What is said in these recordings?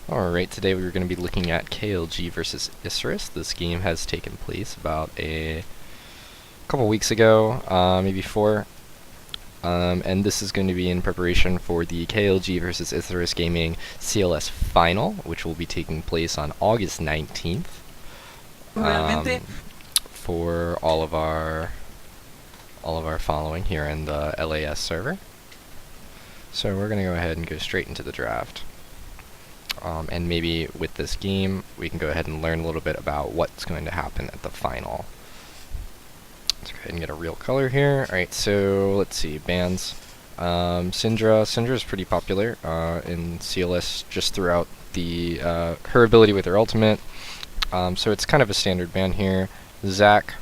Alright, today we're going to be looking at KLG versus Isris. This game has taken place about a couple weeks ago, maybe four. And this is going to be in preparation for the KLG versus Isris Gaming CLS Final, which will be taking place on August 19th. Realmente, For all of our following here in the LAS server. So we're going to go ahead and go straight into the draft. And maybe with this game, we can go ahead and learn a little bit about what's going to happen at the final. Let's go ahead and get a real color here. Alright, so let's see, bands. Syndra is pretty popular in CLS just throughout the her ability with her ultimate. So it's kind of a standard ban here. Zac,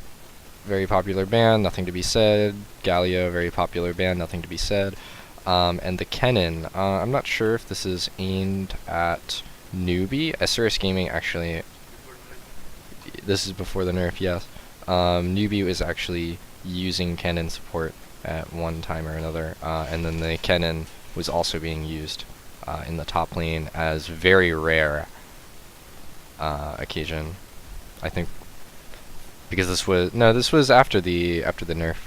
very popular ban, nothing to be said. Galio, very popular ban, nothing to be said. And the Kennen, I'm not sure if this is aimed at newbie. SRS Gaming actually, this is before the nerf, yes. Newbie was actually using Kennen support at one time or another, and then the Kennen was also being used in the top lane as very rare occasion. I think because this was after the nerf.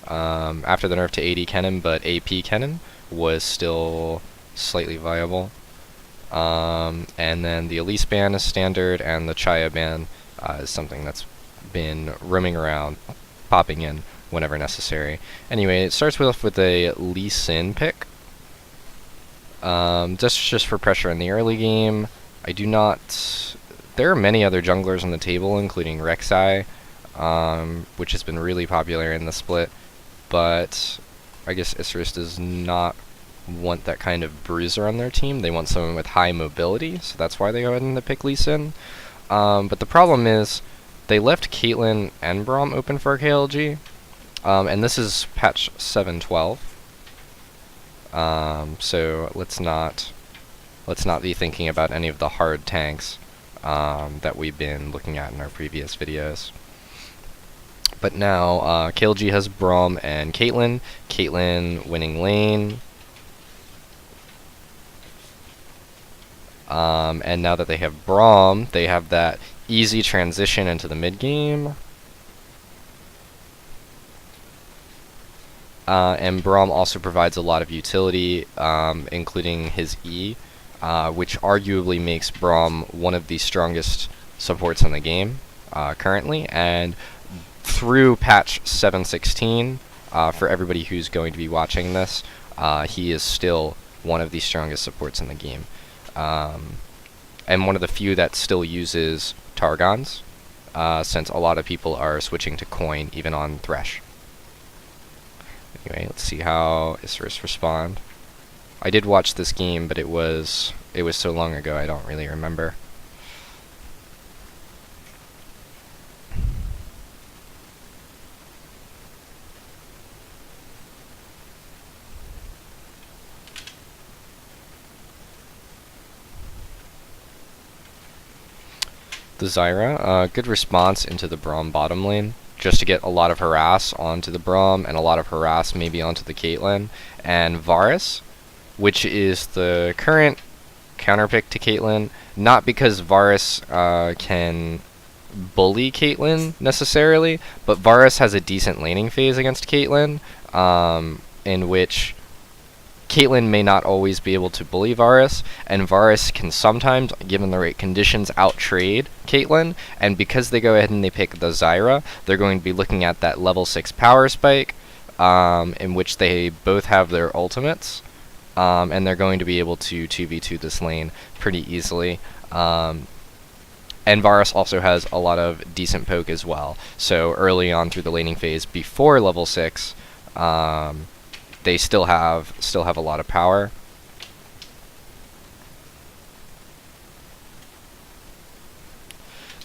After the nerf to AD Kennen, but AP Kennen was still slightly viable. And then the Elise ban is standard, and the Chaya ban is something that's been roaming around, popping in whenever necessary. Anyway, it starts with a Lee Sin pick. Just for pressure in the early game. There are many other junglers on the table, including Rek'Sai, which has been really popular in the split. But I guess Isris does not want that kind of bruiser on their team. They want someone with high mobility, so that's why they go ahead and pick Lee Sin. But the problem is, they left Caitlyn and Braum open for KLG, and this is patch 7.12. So let's not be thinking about any of the hard tanks that we've been looking at in our previous videos. But now, KLG has Braum and Caitlyn. Caitlyn winning lane. And now that they have Braum, they have that easy transition into the mid game. And Braum also provides a lot of utility, including his E, which arguably makes Braum one of the strongest supports in the game currently. And through patch 7.16, for everybody who's going to be watching this, he is still one of the strongest supports in the game. And one of the few that still uses Targons, since a lot of people are switching to Coin, even on Thresh. Anyway, let's see how Isris respond. I did watch this game, but it was so long ago I don't really remember. The Zyra, good response into the Braum bottom lane, just to get a lot of harass onto the Braum and a lot of harass maybe onto the Caitlyn. And Varus, which is the current counterpick to Caitlyn, not because Varus can bully Caitlyn necessarily, but Varus has a decent laning phase against Caitlyn, in which Caitlyn may not always be able to bully Varus, and Varus can sometimes, given the right conditions, out-trade Caitlyn, and because they go ahead and they pick the Zyra, they're going to be looking at that level 6 power spike, in which they both have their ultimates, and they're going to be able to 2v2 this lane pretty easily. And Varus also has a lot of decent poke as well, so early on through the laning phase, before level 6, they still have a lot of power.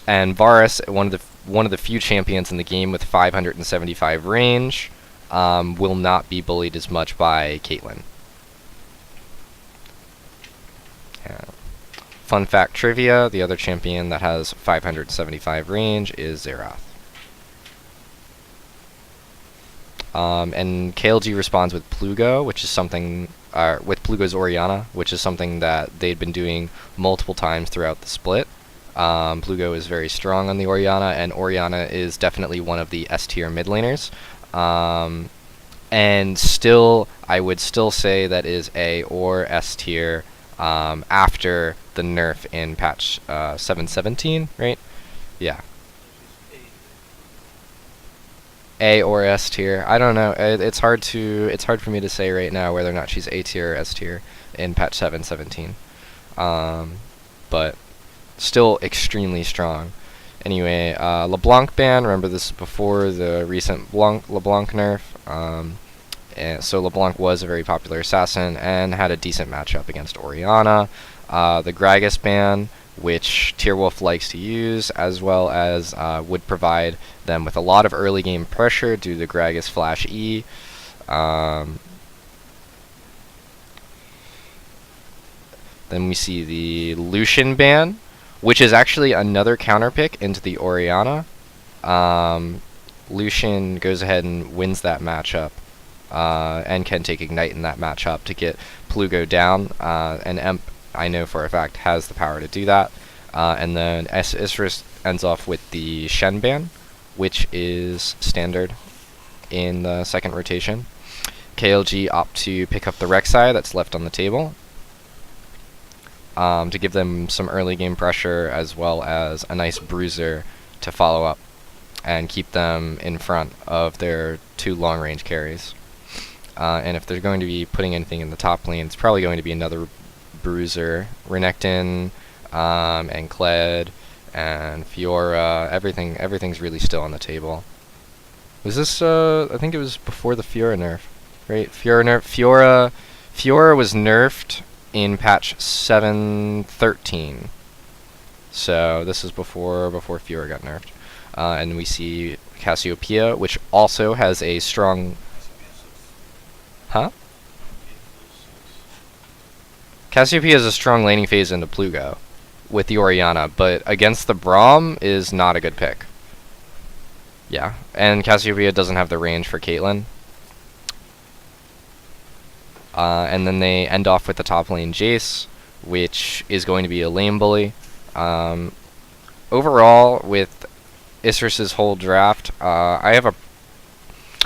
And Varus, one of the few champions in the game with 575 range, will not be bullied as much by Caitlyn. Yeah. Fun fact trivia: the other champion that has 575 range is Xerath. And KLG responds with Plugo, which is something with Plugo's Orianna, which is something that they'd been doing multiple times throughout the split. Plugo is very strong on the Orianna, and Orianna is definitely one of the S tier mid laners. And still, I would still say that is A or S tier after the nerf in patch 7.17, right? Yeah. A or S tier. I don't know. It's hard for me to say right now whether or not she's A tier or S tier in patch 7.17. But still extremely strong. Anyway, LeBlanc ban. Remember, this is before the recent LeBlanc nerf. And so LeBlanc was a very popular assassin and had a decent matchup against Orianna. The Gragas ban, which Tierwolf likes to use, as well as would provide them with a lot of early game pressure due to Gragas Flash E. Then we see the Lucian ban, which is actually another counter pick into the Orianna. Lucian goes ahead and wins that matchup, and can take Ignite in that matchup to get Plugo down, and Emp, I know for a fact, has the power to do that. And then Isris ends off with the Shen ban, which is standard in the second rotation. KLG opt to pick up the Rek'Sai that's left on the table, to give them some early game pressure, as well as a nice bruiser to follow up and keep them in front of their two long range carries. And if they're going to be putting anything in the top lane, it's probably going to be another bruiser. Renekton, and Kled, and Fiora, everything's really still on the table. Was this, I think it was before the Fiora nerf, right? Fiora was nerfed in patch 7.13. So this is before Fiora got nerfed. And we see Cassiopeia, which also has a strong... Huh? Cassiopeia has a strong laning phase into Plugo with the Orianna, but against the Braum is not a good pick. Yeah, and Cassiopeia doesn't have the range for Caitlyn. And then they end off with the top lane Jace, which is going to be a lane bully. Overall, with Isris's whole draft, I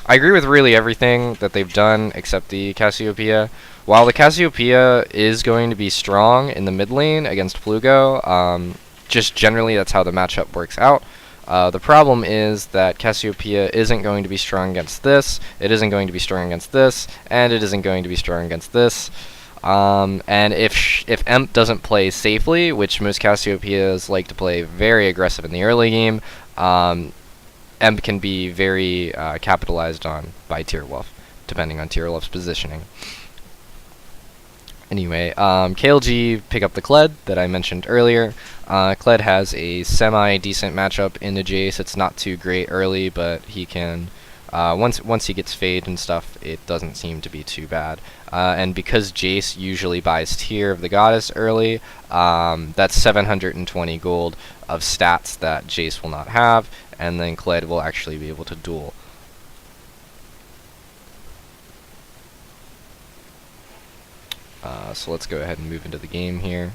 agree with really everything that they've done except the Cassiopeia. While the Cassiopeia is going to be strong in the mid lane against Plugo, just generally that's how the matchup works out. The problem is that Cassiopeia isn't going to be strong against this, it isn't going to be strong against this, and it isn't going to be strong against this. And if Emp doesn't play safely, which most Cassiopeias like to play very aggressive in the early game, Emp can be very capitalized on by Tierwolf, depending on Tierwolf's positioning. Anyway, KLG pick up the Kled that I mentioned earlier. Kled has a semi-decent matchup into Jace. It's not too great early, but he can... once he gets Fade and stuff, it doesn't seem to be too bad. And because Jace usually buys Tear of the Goddess early, that's 720 gold of stats that Jace will not have, and then Kled will actually be able to duel. So let's go ahead and move into the game here.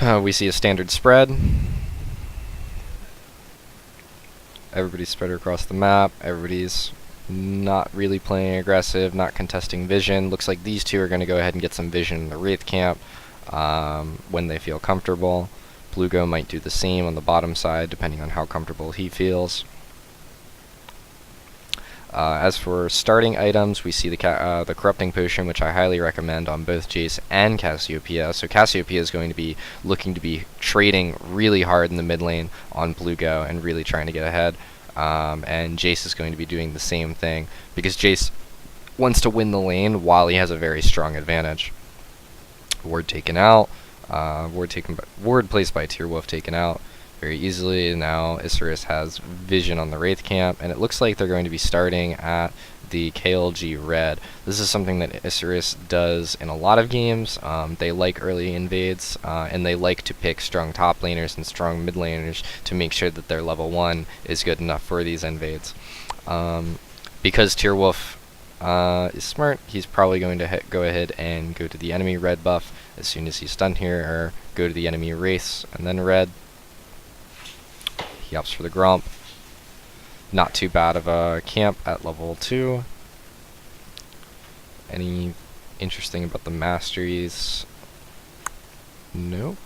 We see a standard spread. Everybody's spread across the map. Everybody's not really playing aggressive, not contesting vision. Looks like these two are going to go ahead and get some vision in the Wraith camp when they feel comfortable. Plugo might do the same on the bottom side, depending on how comfortable he feels. As for starting items, we see the Corrupting Potion, which I highly recommend on both Jace and Cassiopeia. So Cassiopeia is going to be looking to be trading really hard in the mid lane on Plugo and really trying to get ahead. And Jace is going to be doing the same thing, because Jace wants to win the lane while he has a very strong advantage. Ward taken out. Ward placed by Tierwolf taken out very easily. Now Isris has vision on the Wraith camp, and it looks like they're going to be starting at the KLG red. This is something that Isris does in a lot of games. They like early invades, and they like to pick strong top laners and strong mid laners to make sure that their level 1 is good enough for these invades. Because Tierwolf is smart, he's probably going to go ahead and go to the enemy red buff as soon as he's done here, or go to the enemy wraiths and then red. He opts for the Gromp. Not too bad of a camp at level 2. Any interesting about the masteries? Nope.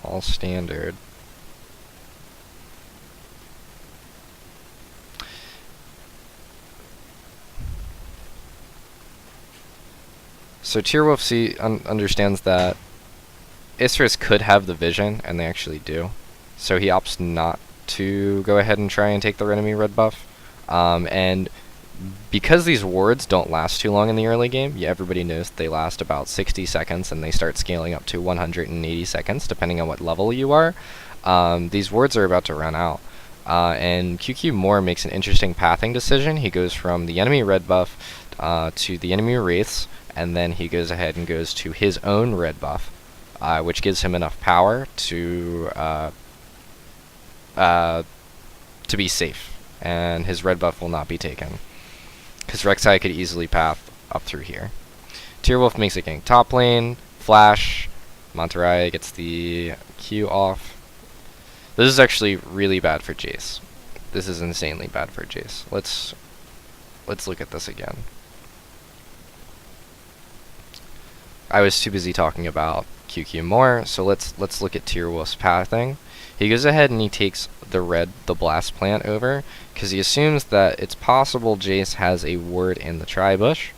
All standard. So Tierwolf understands that Isris could have the vision, and they actually do. So he opts not to go ahead and try and take the enemy red buff. And because these wards don't last too long in the early game, everybody knows they last about 60 seconds, and they start scaling up to 180 seconds, depending on what level you are. These wards are about to run out. And QQ Moore makes an interesting pathing decision. He goes from the enemy red buff to the enemy wraiths, and then he goes ahead and goes to his own red buff, which gives him enough power to be safe, and his red buff will not be taken, because Rek'Sai could easily path up through here. Tierwolf makes a gank top lane, flash, Monterey gets the Q off. This is actually really bad for Jace. This is insanely bad for Jace. Let's look at this again. I was too busy talking about QQ more, so let's look at Tierwolf's pathing. He goes ahead and he takes the blast plant over, because he assumes that it's possible Jace has a ward in the tri-bush.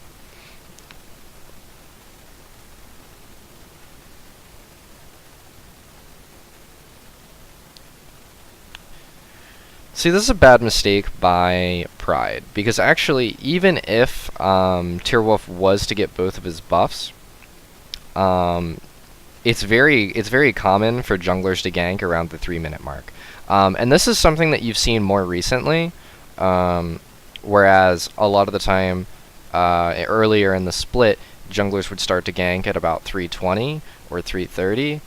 See, this is a bad mistake by Pride, because actually, even if Tierwolf was to get both of his buffs, it's very common for junglers to gank around the 3-minute mark. And this is something that you've seen more recently, whereas a lot of the time, earlier in the split, junglers would start to gank at about 3:20 or 3:30.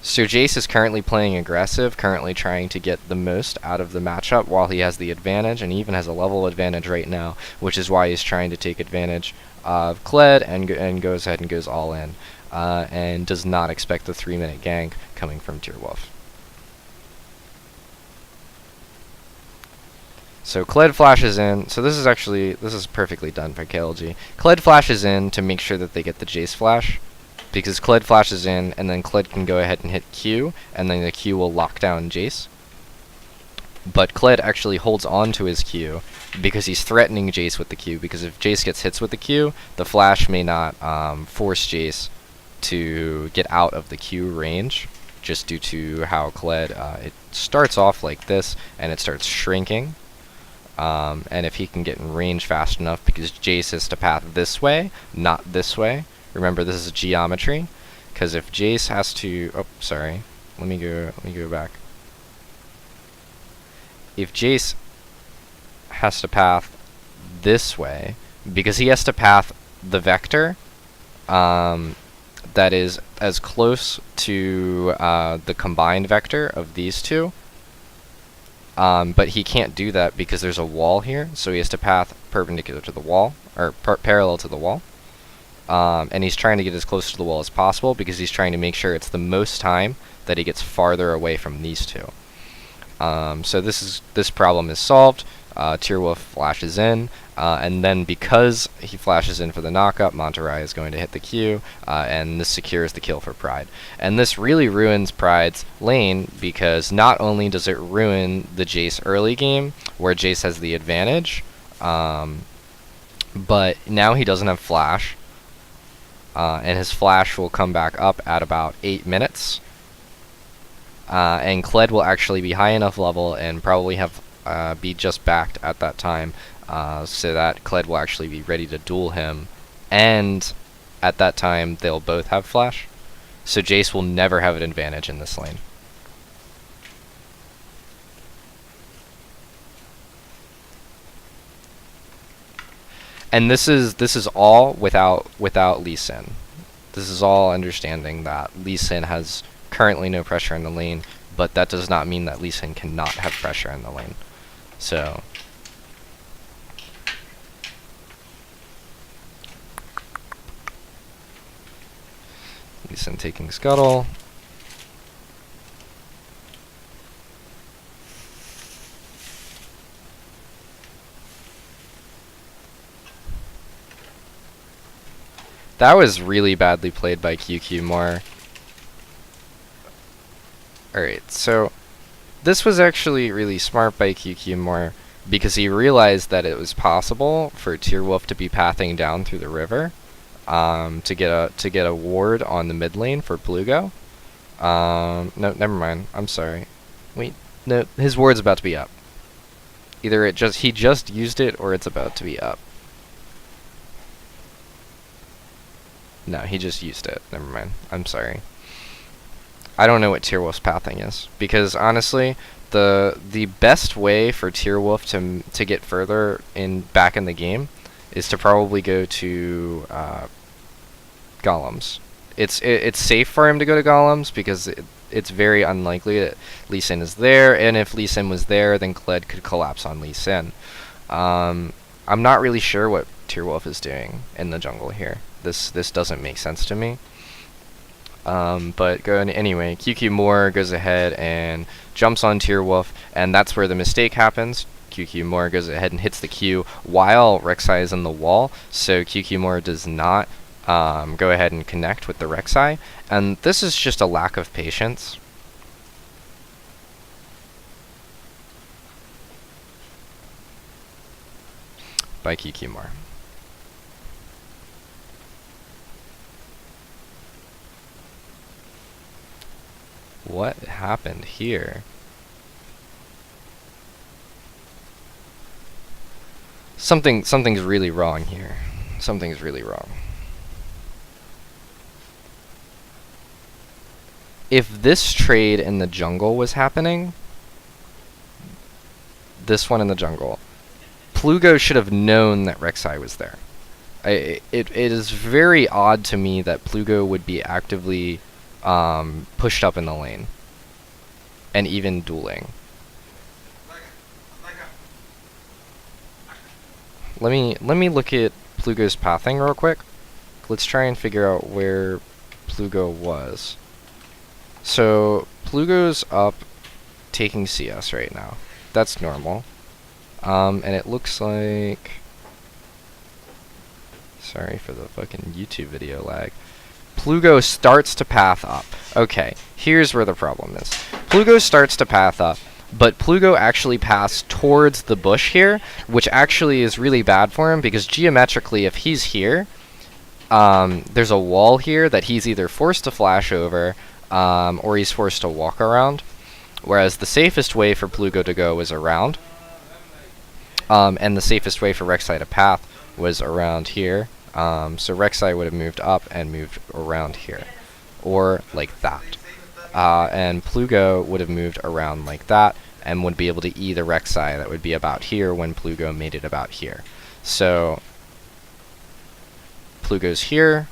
So Jace is currently playing aggressive, currently trying to get the most out of the matchup while he has the advantage, and he even has a level advantage right now, which is why he's trying to take advantage of Kled and goes ahead and goes all in, and does not expect the 3-minute gank coming from Tierwolf. So Kled flashes in. So this is perfectly done by KLG. Kled flashes in to make sure that they get the Jace flash, because Kled flashes in, and then Kled can go ahead and hit Q, and then the Q will lock down Jace. But Kled actually holds on to his Q, because he's threatening Jace with the Q, because if Jace gets hits with the Q, the flash may not force Jace to get out of the Q range, just due to how Kled, it starts off like this, and it starts shrinking. And if he can get in range fast enough, because Jace has to path this way, not this way. Remember, this is geometry, because if Jace has to, oh, sorry, let me go back. If Jace has to path this way, because he has to path the vector that is as close to the combined vector of these two, but he can't do that because there's a wall here, so he has to path perpendicular to the wall, or parallel to the wall. And he's trying to get as close to the wall as possible, because he's trying to make sure it's the most time that he gets farther away from these two. So this problem is solved. Tierwolf flashes in, and then because he flashes in for the knockup, Monterey is going to hit the Q, and this secures the kill for Pride. And this really ruins Pride's lane, because not only does it ruin the Jace early game, where Jace has the advantage, but now he doesn't have flash. And his flash will come back up at about 8 minutes. And Kled will actually be high enough level and probably have be just backed at that time, so that Kled will actually be ready to duel him. And at that time, they'll both have flash. So Jace will never have an advantage in this lane. And this is all without Lee Sin. This is all understanding that Lee Sin has currently no pressure in the lane but that does not mean that Lee Sin cannot have pressure in the lane. So Lee Sin taking Scuttle. That was really badly played by QQ Moore. Alright, so this was actually really smart by QQ Moore because he realized that it was possible for Tearwolf to be pathing down through the river to get a ward on the mid lane for Plugo. No, never mind. I'm sorry. Wait, no, his ward's about to be up. Either he just used it or it's about to be up. No, he just used it. Never mind. I'm sorry. I don't know what Tearwolf's pathing is because honestly, the best way for Tearwolf to get further back in the game is to probably go to Golems. It's safe for him to go to Golems because it's very unlikely that Lee Sin is there, and if Lee Sin was there, then Kled could collapse on Lee Sin. I'm not really sure what Tearwolf is doing in the jungle here. This doesn't make sense to me. But anyway, QQ Moore goes ahead and jumps on Tearwolf, and that's where the mistake happens. QQ Moore goes ahead and hits the Q while Rek'Sai is in the wall, so QQ Moore does not go ahead and connect with the Rek'Sai, and this is just a lack of patience. By QQ Moore. What happened here? Something's really wrong here. Something's really wrong. If this trade in the jungle was happening, this one in the jungle, Plugo should have known that Rek'Sai was there. It is very odd to me that Plugo would be actively pushed up in the lane and even dueling. Let me look at Plugo's pathing real quick. Let's try and figure out where Plugo was. So Plugo's up taking CS right now. That's normal. And it looks like, sorry for the fucking YouTube video lag. Plugo starts to path up. Okay, here's where the problem is. Plugo starts to path up, but Plugo actually passed towards the bush here, which actually is really bad for him because geometrically, if he's here, there's a wall here that he's either forced to flash over or he's forced to walk around, whereas the safest way for Plugo to go is around, and the safest way for Rek'Sai to path was around here. So Rek'Sai would have moved up and moved around here, or like that. And Plugo would have moved around like that, and would be able to E the Rek'Sai that would be about here when Plugo made it about here. So Plugo's here,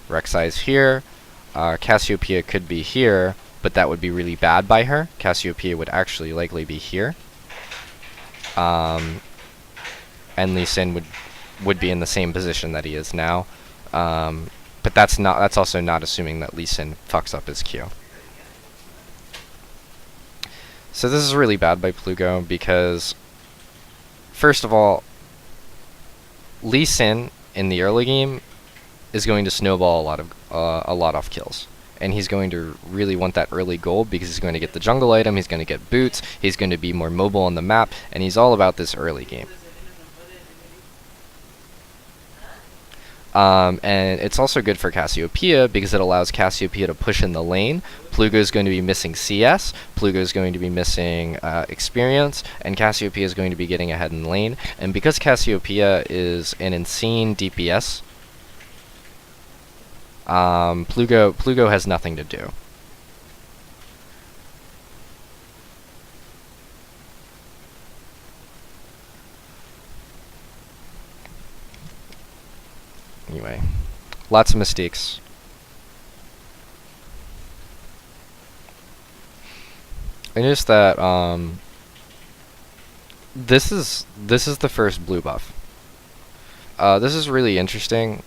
Rek'Sai's here, Cassiopeia could be here, but that would be really bad by her. Cassiopeia would actually likely be here. And Lee Sin would be in the same position that he is now, but that's also not assuming that Lee Sin fucks up his Q. So this is really bad by Plugo because, first of all, Lee Sin in the early game is going to snowball a lot off kills, and he's going to really want that early gold because he's going to get the jungle item, he's going to get boots, he's going to be more mobile on the map, and he's all about this early game. And it's also good for Cassiopeia because it allows Cassiopeia to push in the lane. Plugo is going to be missing CS, Plugo is going to be missing experience, and Cassiopeia is going to be getting ahead in lane. And because Cassiopeia is an insane DPS, Plugo has nothing to do. Anyway, lots of mistakes. I noticed that this is the first blue buff. This is really interesting.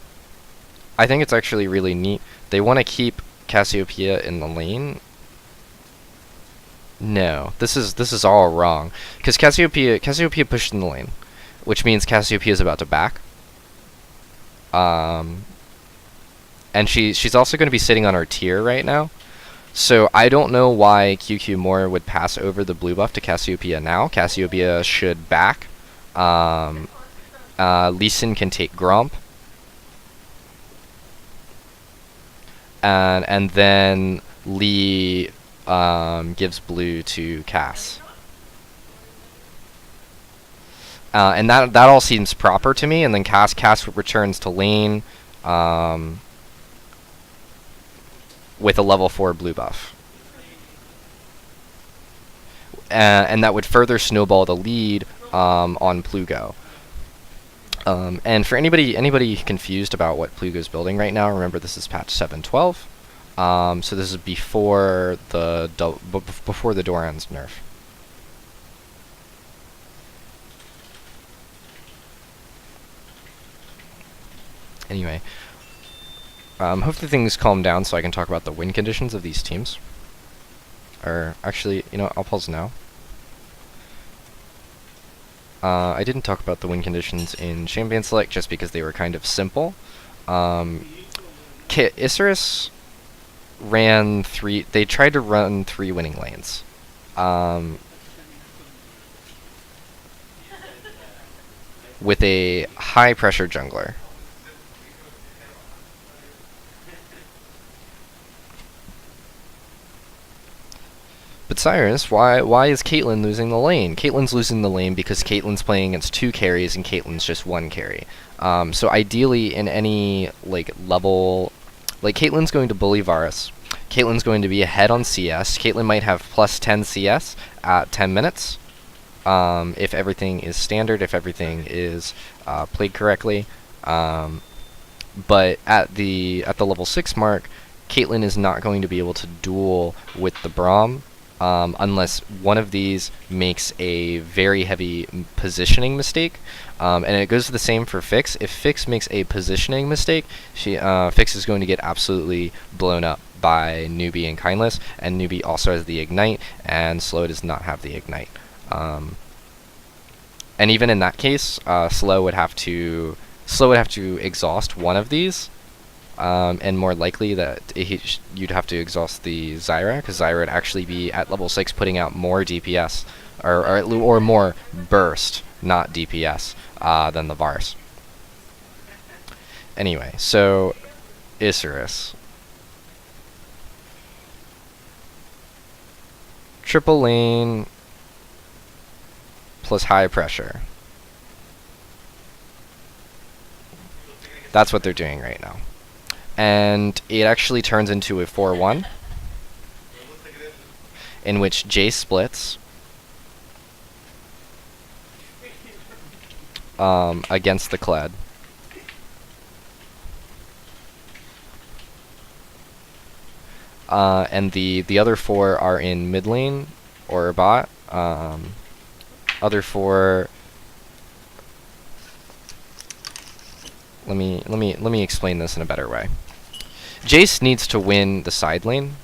I think it's actually really neat. They want to keep Cassiopeia in the lane. No, this is all wrong. Because Cassiopeia pushed in the lane, which means Cassiopeia is about to back. And she's also going to be sitting on our tier right now. So I don't know why QQ Moore would pass over the blue buff to Cassiopeia now. Cassiopeia should back. Lee Sin can take Gromp. And then Lee gives blue to Cass. And that all seems proper to me. And then Cass returns to lane with a level 4 blue buff. And that would further snowball the lead on Plugo. And for anybody confused about what Plugo's building right now, remember this is patch 7.12. So this is before the Doran's nerf. Anyway, hopefully things calm down so I can talk about the win conditions of these teams. Or actually, you know, I'll pause now. I didn't talk about the win conditions in Champion Select just because they were kind of simple. Isurus ran they tried to run 3 winning lanes. With a high pressure jungler. But Cyrus, why is Caitlyn losing the lane? Caitlyn's losing the lane because Caitlyn's playing against 2 carries and Caitlyn's just 1 carry. So ideally in any level, Caitlyn's going to bully Varus. Caitlyn's going to be ahead on CS. Caitlyn might have plus 10 CS at 10 minutes. If everything is standard, if everything is played correctly. But at the level 6 mark, Caitlyn is not going to be able to duel with the Braum. Unless one of these makes a very heavy positioning mistake. And it goes the same for Fix. If Fix makes a positioning mistake, Fix is going to get absolutely blown up by Newbie and Kindless, and Newbie also has the Ignite, and Slow does not have the Ignite. And even in that case, Slow would have to exhaust one of these. And more likely that you'd have to exhaust the Zyra, because Zyra would actually be at level 6 putting out more DPS, or more burst, not DPS, than the Varus. Anyway, so Isurus. Triple lane plus high pressure. That's what they're doing right now. And it actually turns into a 4-1, in which Jace splits against the Kled. And the other 4 are in mid lane or bot. Other 4. Let me explain this in a better way. Jace needs to win the side lane.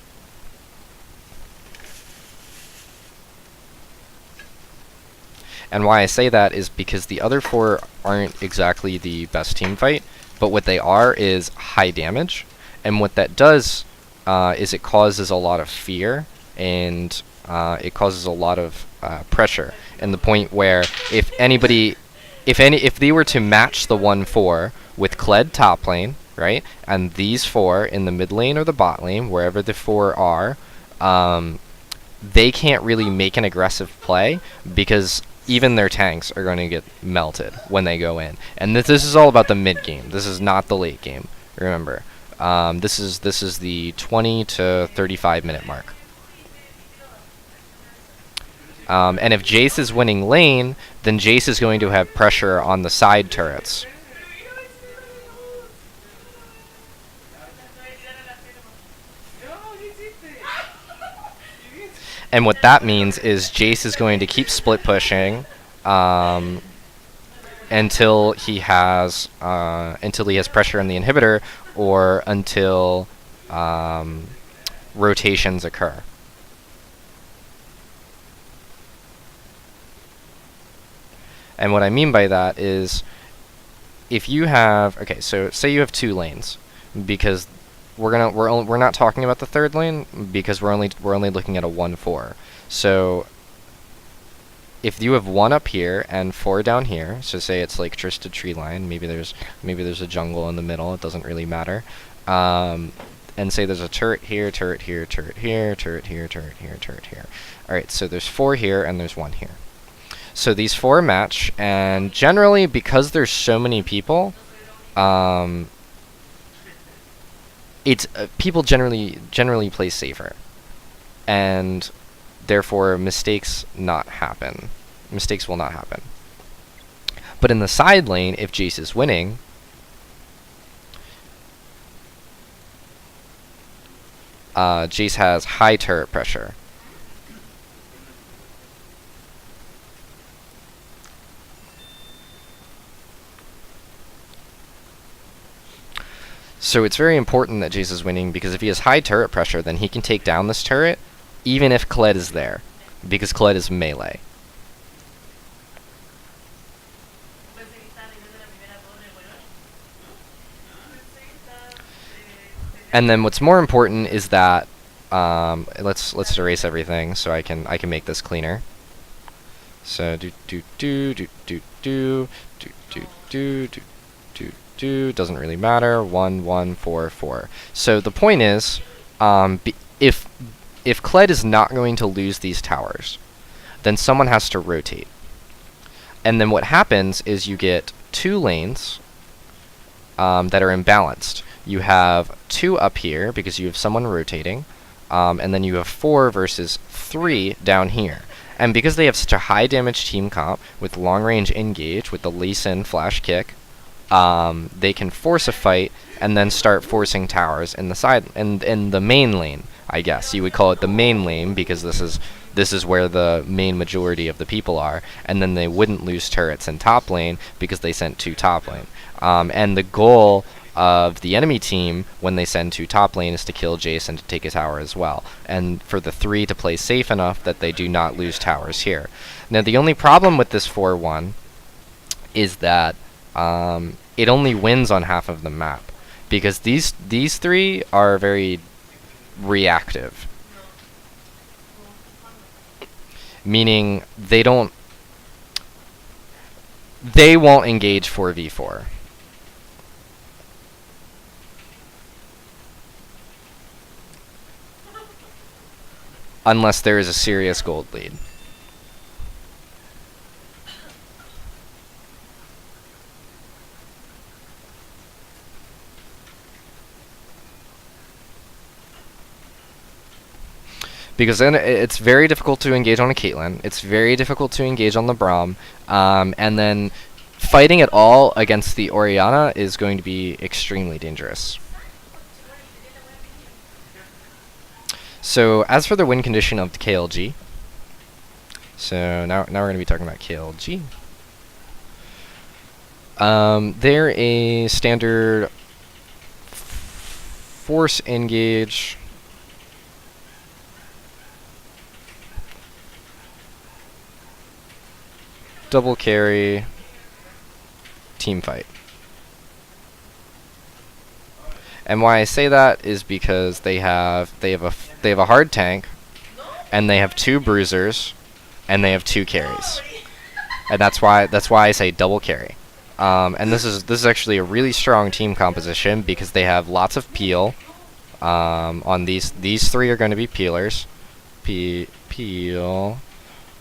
And why I say that is because the other 4 aren't exactly the best team fight, but what they are is high damage. And what that does is it causes a lot of fear, and it causes a lot of pressure. And the point where if they were to match the 1-4 with Kled top lane, right, and these 4 in the mid lane or the bot lane, wherever the 4 are, they can't really make an aggressive play because even their tanks are going to get melted when they go in. And this is all about the mid game. This is not the late game. Remember, this is the 20 to 35 minute mark. And if Jace is winning lane, then Jace is going to have pressure on the side turrets. And what that means is Jace is going to keep split pushing until he has pressure on the inhibitor, or until rotations occur. And what I mean by that is, if you have, okay, so say you have 2 lanes, because we're not talking about the 3rd lane, because we're only looking at a 1-4. So if you have 1 up here and 4 down here, so say it's like Trista tree line, maybe there's a jungle in the middle, it doesn't really matter. And say there's a turret here, turret here, turret here, turret here, turret here, turret here. Alright, so there's 4 here and there's 1 here. So these 4 match, and generally, because there's so many people, it's people generally play safer, and therefore mistakes will not happen. But in the side lane, if Jace is winning, Jace has high turret pressure. So it's very important that Jace is winning, because if he has high turret pressure, then he can take down this turret, even if Kled is there, because Kled is melee. And then what's more important is that let's erase everything so I can make this cleaner. So doesn't really matter. 1 1 4 4. So the point is, if Kled is not going to lose these towers, then someone has to rotate. And then what happens is you get 2 lanes that are imbalanced. You have 2 up here because you have someone rotating, and then you have 4 versus 3 down here. And because they have such a high damage team comp with long range engage with the Lee Sin flash kick, they can force a fight and then start forcing towers in the side in the main lane. I guess you would call it the main lane, because this is where the main majority of the people are, and then they wouldn't lose turrets in top lane because they sent 2 top lane. And the goal of the enemy team when they send 2 top lane is to kill Jace and to take a tower as well, and for the 3 to play safe enough that they do not lose towers here. Now the only problem with this 4-1 is that it only wins on half of the map, because these 3 are very reactive, meaning they won't engage 4v4. Unless there is a serious gold lead. Because then it's very difficult to engage on a Caitlyn, it's very difficult to engage on the Braum, and then fighting at all against the Orianna is going to be extremely dangerous. So as for the win condition of the KLG, so now we're going to be talking about KLG. They're a standard force engage, double carry, team fight. And why I say that is because they have a hard tank, and they have 2 bruisers, and they have 2 carries, and that's why I say double carry. And this is actually a really strong team composition, because they have lots of peel. On these 3 are going to be peelers, peel,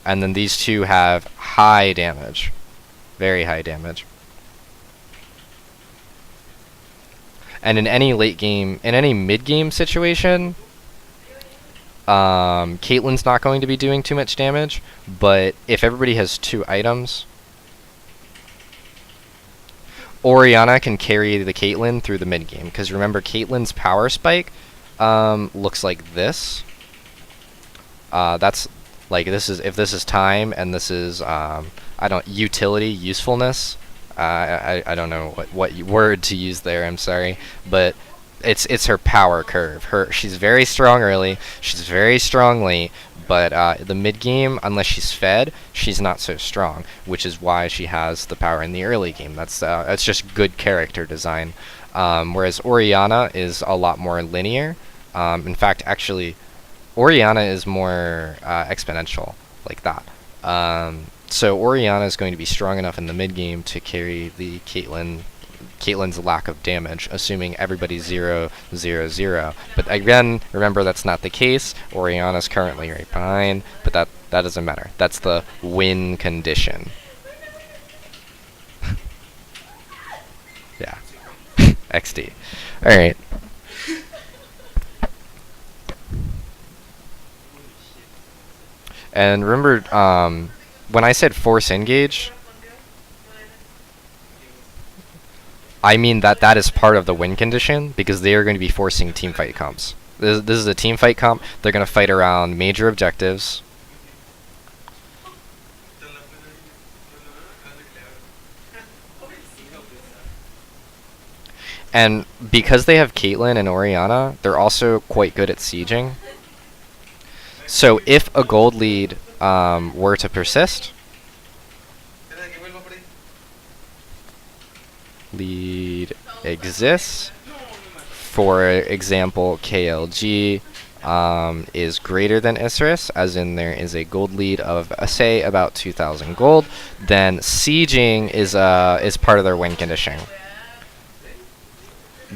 and then these 2 have high damage, very high damage. And in any mid game situation, Caitlyn's not going to be doing too much damage, but if everybody has 2 items, Orianna can carry the Caitlyn through the mid game, because remember, Caitlyn's power spike looks like this. That's like if this is time and this is I don't utility usefulness. I don't know what word to use there. I'm sorry, but it's her power curve. She's very strong early. She's very strong late. But the mid game, unless she's fed, she's not so strong, which is why she has the power in the early game. That's just good character design. Whereas Orianna is a lot more linear. In fact, actually, Orianna is more exponential, like that. So Orianna is going to be strong enough in the mid game to carry the Caitlyn's lack of damage, assuming everybody's 0-0-0. But again, remember that's not the case. Orianna's currently right behind, but that doesn't matter. That's the win condition. Yeah. XD. Alright. And remember, when I said force engage, I mean that is part of the win condition, because they are going to be forcing team fight comps. This is a team fight comp. They're going to fight around major objectives. And because they have Caitlyn and Orianna, they're also quite good at sieging. So if a gold lead were to persist, lead exists. For example, KLG is greater than Isris, as in there is a gold lead of say about 2,000 gold. Then sieging is part of their win condition,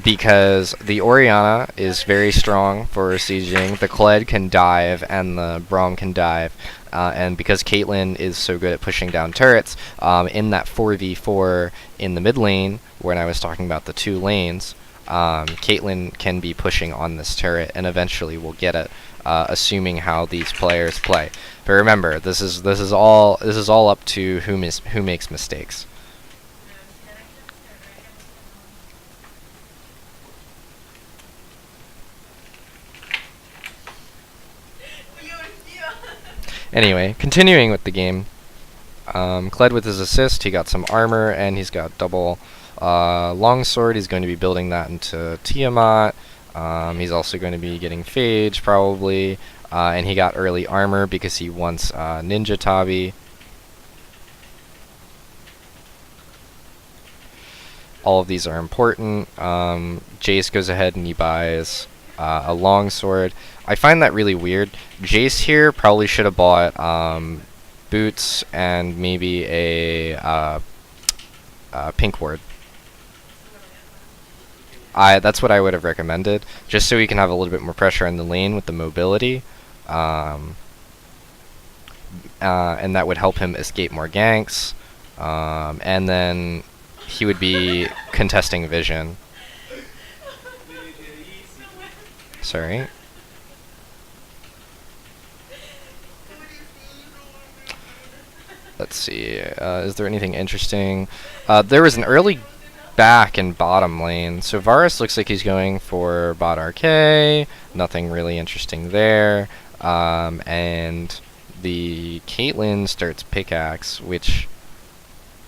because the Orianna is very strong for sieging. The Kled can dive and the Braum can dive. And because Caitlyn is so good at pushing down turrets, in that 4v4 in the mid lane, when I was talking about the two lanes, Caitlyn can be pushing on this turret, and eventually we'll get it, assuming how these players play. But remember, this is all up to who makes mistakes. Anyway, continuing with the game, Kled with his assist, he got some armor, and he's got double longsword. He's going to be building that into Tiamat. He's also going to be getting Phage, probably, and he got early armor because he wants Ninja Tabi. All of these are important. Jace goes ahead and he buys a longsword. I find that really weird. Jace here probably should have bought boots and maybe a pink ward. That's what I would have recommended, just so he can have a little bit more pressure in the lane with the mobility, and that would help him escape more ganks, and then he would be contesting vision. Sorry. Let's see, is there anything interesting? There was an early back in bottom lane, so Varus looks like he's going for bot RK, nothing really interesting there, and the Caitlyn starts pickaxe, which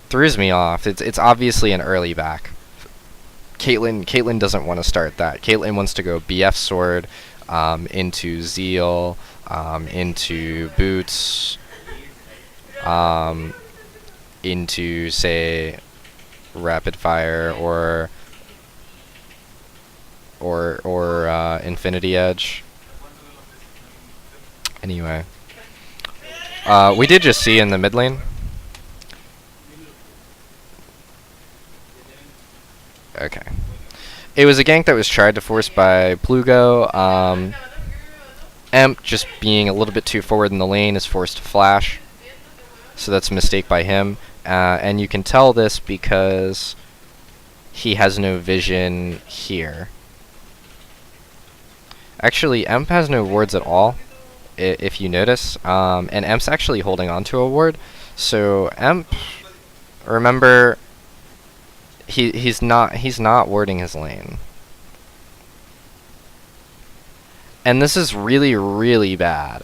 throws me off. It's obviously an early back. Caitlyn doesn't want to start that. Caitlyn wants to go BF sword, into Zeal, into boots, into, say, rapid fire or Infinity Edge. Anyway, we did just see in the mid lane. Okay. It was a gank that was tried to force by Plugo. Emp, just being a little bit too forward in the lane, is forced to flash. So that's a mistake by him. And you can tell this because he has no vision here. Actually, Emp has no wards at all, if you notice. And Emp's actually holding on to a ward. So Emp, remember, he's not warding his lane. And this is really, really bad.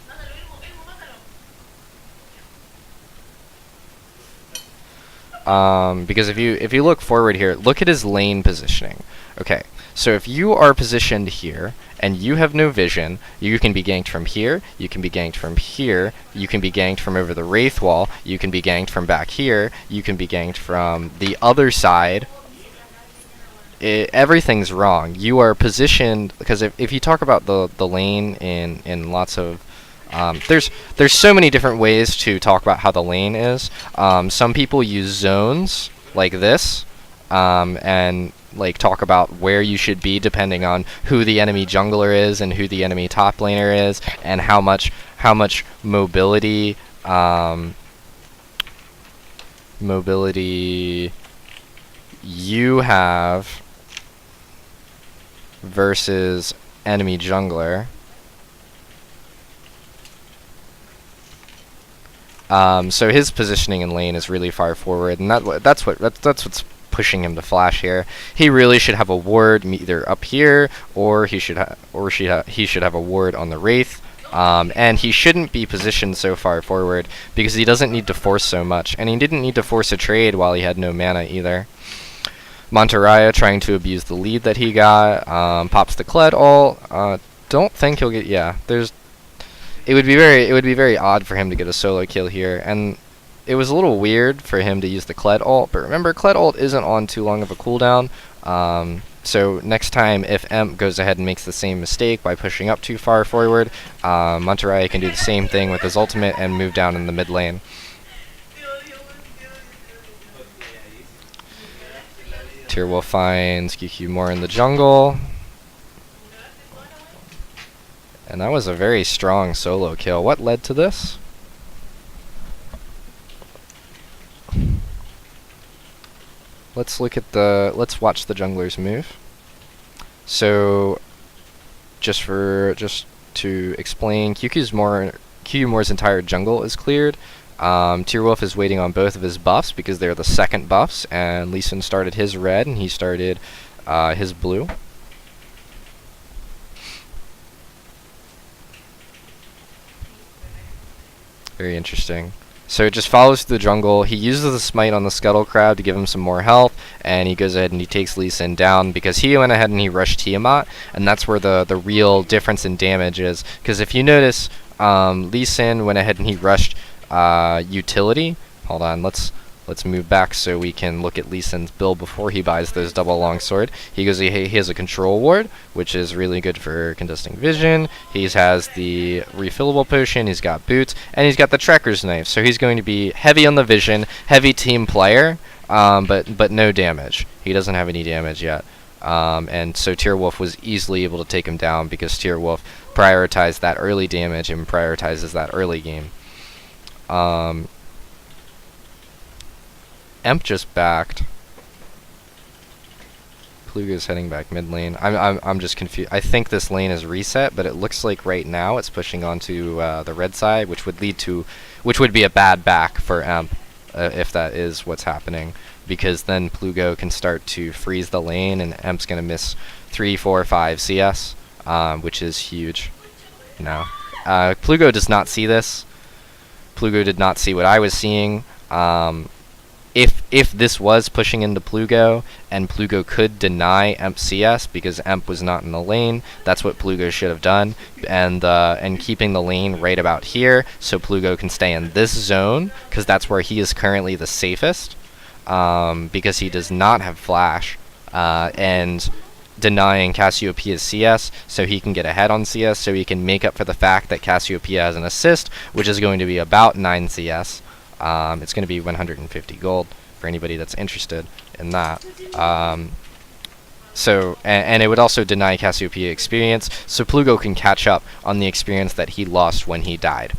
because if you look forward here, look at his lane positioning. Okay, so if you are positioned here and you have no vision, you can be ganked from here, you can be ganked from here, you can be ganked from over the Wraith wall, you can be ganked from back here, you can be ganked from the other side. Everything's wrong. You are positioned, because if you talk about the lane in lots of there's so many different ways to talk about how the lane is. Some people use zones like this, and like talk about where you should be depending on who the enemy jungler is and who the enemy top laner is, and how much mobility you have versus enemy jungler. So his positioning in lane is really far forward, and that's what's pushing him to flash here. He really should have a ward either up here, or he should have a ward on the Wraith. And he shouldn't be positioned so far forward because he doesn't need to force so much, and he didn't need to force a trade while he had no mana either. Monteraya trying to abuse the lead that he got, pops the Kled ult. Don't think he'll get, yeah, it would be very odd for him to get a solo kill here, and it was a little weird for him to use the Kled ult, but remember, Kled ult isn't on too long of a cooldown, so next time if Emp goes ahead and makes the same mistake by pushing up too far forward, Monteraya can do the same thing with his ultimate and move down in the mid lane. Tyrwolf finds QQ more in the jungle. And that was a very strong solo kill. What led to this? Let's watch the junglers move. So just to explain, QQ Moore's entire jungle is cleared. Tyrwolf is waiting on both of his buffs because they're the second buffs, and Lee Sin started his red and he started his blue. Very interesting. So it just follows the jungle. He uses the smite on the Scuttle Crab to give him some more health, and he goes ahead and he takes Lee Sin down because he went ahead and he rushed Tiamat, and that's where the real difference in damage is. Because if you notice, Lee Sin went ahead and he rushed utility. Hold on, let's move back so we can look at Lee Sin's build before he buys those double longsword. He has a control ward, which is really good for contesting vision. He has the refillable potion, he's got boots, and he's got the trekker's knife. So he's going to be heavy on the vision, heavy team player, but no damage. He doesn't have any damage yet. And so Tyrwolf was easily able to take him down because Tyrwolf prioritized that early damage and prioritizes that early game. Emp just backed. Plugo's heading back mid lane. I'm just confused. I think this lane is reset, but it looks like right now it's pushing onto the red side, which would be a bad back for Emp if that is what's happening, because then Plugo can start to freeze the lane, and Emp's gonna miss 3, 4, 5 CS, which is huge. No, Plugo does not see this. Plugo did not see what I was seeing. If this was pushing into Plugo, and Plugo could deny Emp CS because Emp was not in the lane, that's what Plugo should have done, and keeping the lane right about here so Plugo can stay in this zone, because that's where he is currently the safest, because he does not have flash, and denying Cassiopeia's CS so he can get ahead on CS, so he can make up for the fact that Cassiopeia has an assist, which is going to be about 9 CS. It's going to be 150 gold for anybody that's interested in that. And it would also deny Cassiopeia experience, so Plugo can catch up on the experience that he lost when he died.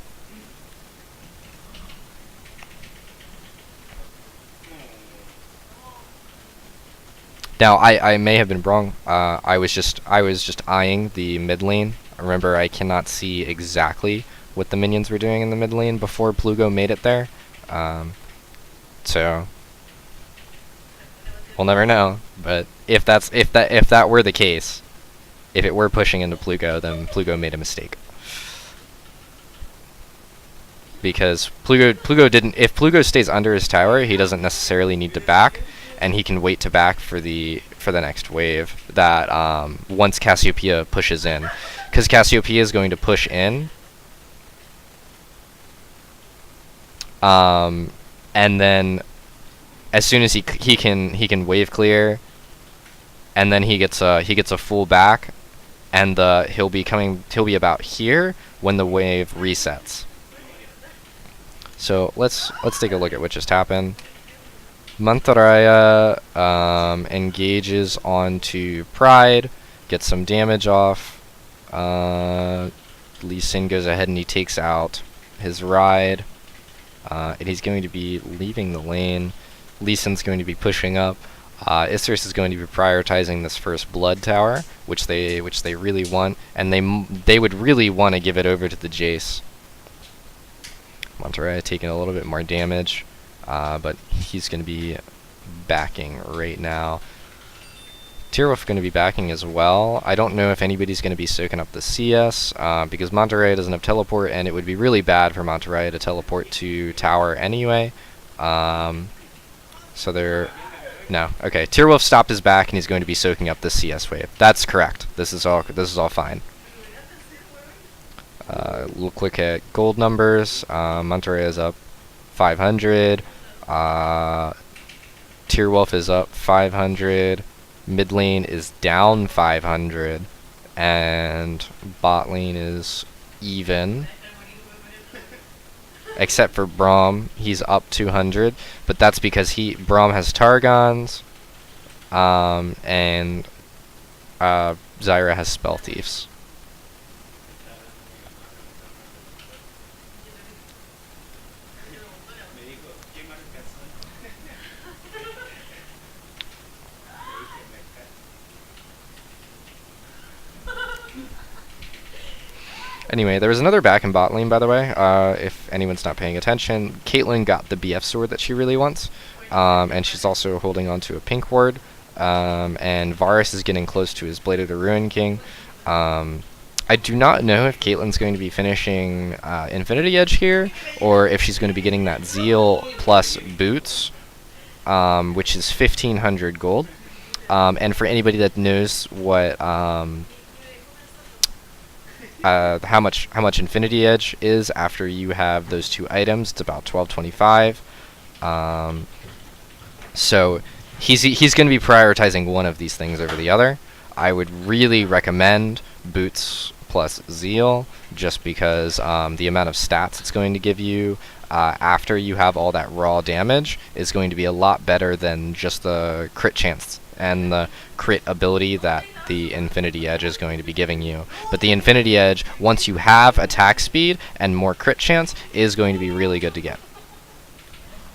Now, I may have been wrong. I was just eyeing the mid lane. Remember, I cannot see exactly what the minions were doing in the mid lane before Plugo made it there. So we'll never know. But if that were the case, if it were pushing into Plugo, then Plugo made a mistake. because Plugo didn't. If Plugo stays under his tower, he doesn't necessarily need to back, and he can wait to back for the next wave that once Cassiopeia pushes in, because Cassiopeia is going to push in, and then as soon as he can wave clear, and then he gets a full back, and he'll be about here when the wave resets. So let's take a look at what just happened. Mantarraya engages onto Pride, gets some damage off. Lee Sin goes ahead and he takes out his ride, and he's going to be leaving the lane. Lee Sin's going to be pushing up. Isthris is going to be prioritizing this first blood tower, which they really want, and they would really want to give it over to the Jace. Mantarraya taking a little bit more damage, but he's going to be backing right now. Tierwolf going to be backing as well. I don't know if anybody's going to be soaking up the CS, because Mantarraya doesn't have teleport, and it would be really bad for Mantarraya to teleport to tower anyway. So they're... No. Okay. Tierwolf stopped his back, and he's going to be soaking up the CS wave. That's correct. This is all fine. Look at gold numbers. Mantarraya is up 500. Tierwolf is up 500. Mid lane is down 500, and bot lane is even. Except for Braum, he's up 200, but that's because Braum has Targons, and Zyra has Spell Thieves. Anyway, there was another back in bot lane, by the way, if anyone's not paying attention. Caitlyn got the BF sword that she really wants, and she's also holding on to a pink ward, and Varus is getting close to his Blade of the Ruin King. I do not know if Caitlyn's going to be finishing Infinity Edge here, or if she's going to be getting that Zeal plus boots, which is 1,500 gold. And for anybody that knows what... how much Infinity Edge is after you have those two items, it's about 1225. So he's going to be prioritizing one of these things over the other. I would really recommend Boots plus Zeal, just because the amount of stats it's going to give you after you have all that raw damage is going to be a lot better than just the crit chance and the crit ability that the Infinity Edge is going to be giving you. But the Infinity Edge, once you have attack speed and more crit chance, is going to be really good to get.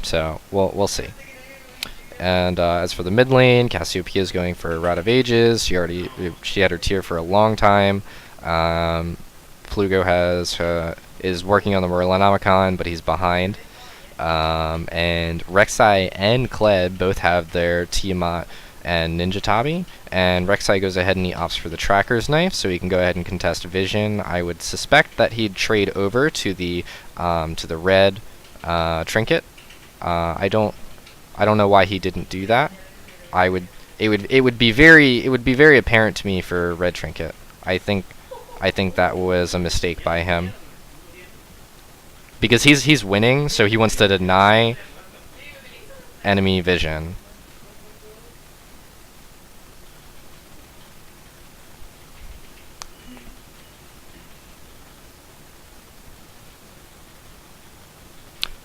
So we'll see. And as for the mid lane, Cassiopeia is going for Rod of Ages. She had her tier for a long time. Plugo is working on the Morellonomicon, but he's behind. And Rek'Sai and Kled both have their Tiamat and Ninja Tabi, and Rek'Sai goes ahead and he opts for the Tracker's Knife, so he can go ahead and contest Vision. I would suspect that he'd trade over to the red trinket. I don't know why he didn't do that. It would be very apparent to me for red trinket. I think that was a mistake by him, because he's winning, so he wants to deny enemy vision.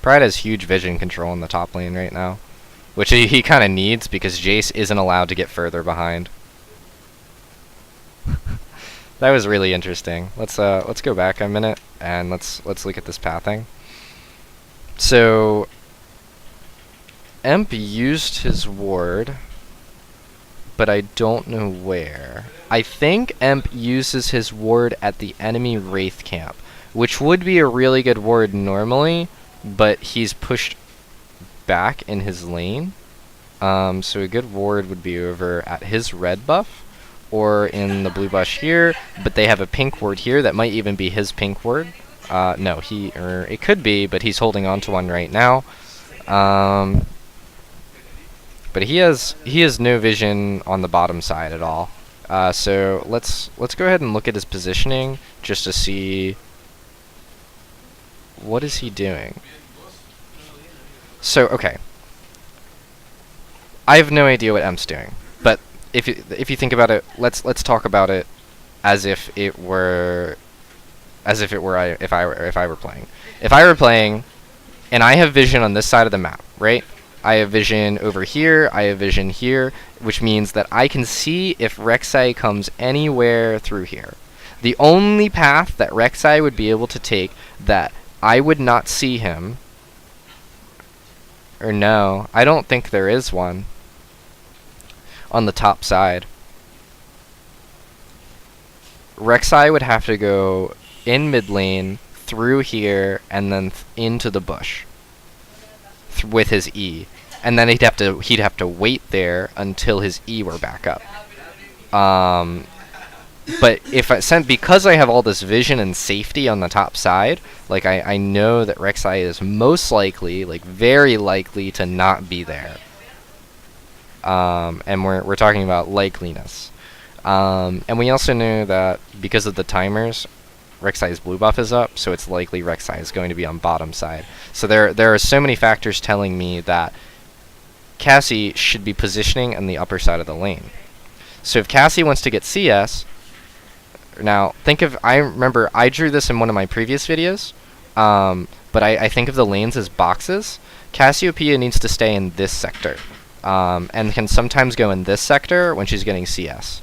Pride has huge vision control in the top lane right now, which he kind of needs because Jace isn't allowed to get further behind. That was really interesting. Let's go back a minute and let's look at this pathing. So Emp used his ward, but I don't know where. I think Emp uses his ward at the enemy Wraith camp, which would be a really good ward normally, but he's pushed back in his lane. So a good ward would be over at his red buff, or in the blue bush here, but they have a pink ward here that might even be his pink ward. No, it could be, but he's holding on to one right now. But he has no vision on the bottom side at all. So let's go ahead and look at his positioning just to see what is he doing. So okay, I have no idea what M's doing, but if you think about it, let's talk about it as if it were if I were playing. If I were playing, and I have vision on this side of the map, right? I have vision over here, I have vision here, which means that I can see if Rek'Sai comes anywhere through here. The only path that Rek'Sai would be able to take that I would not see him, or no, I don't think there is one, on the top side. Rek'Sai would have to go in mid lane, through here, and then into the bush with his E, and then he'd have to wait there until his E were back up. But if because I have all this vision and safety on the top side, like I know that Rek'Sai is most likely, like very likely, to not be there. And we're talking about likeliness. And we also know that because of the timers, Rek'Sai's blue buff is up, so it's likely Rek'Sai is going to be on bottom side. So there are so many factors telling me that Cassie should be positioning in the upper side of the lane. So if Cassie wants to get CS, now I remember I drew this in one of my previous videos, but I think of the lanes as boxes. Cassiopeia needs to stay in this sector, and can sometimes go in this sector when she's getting CS.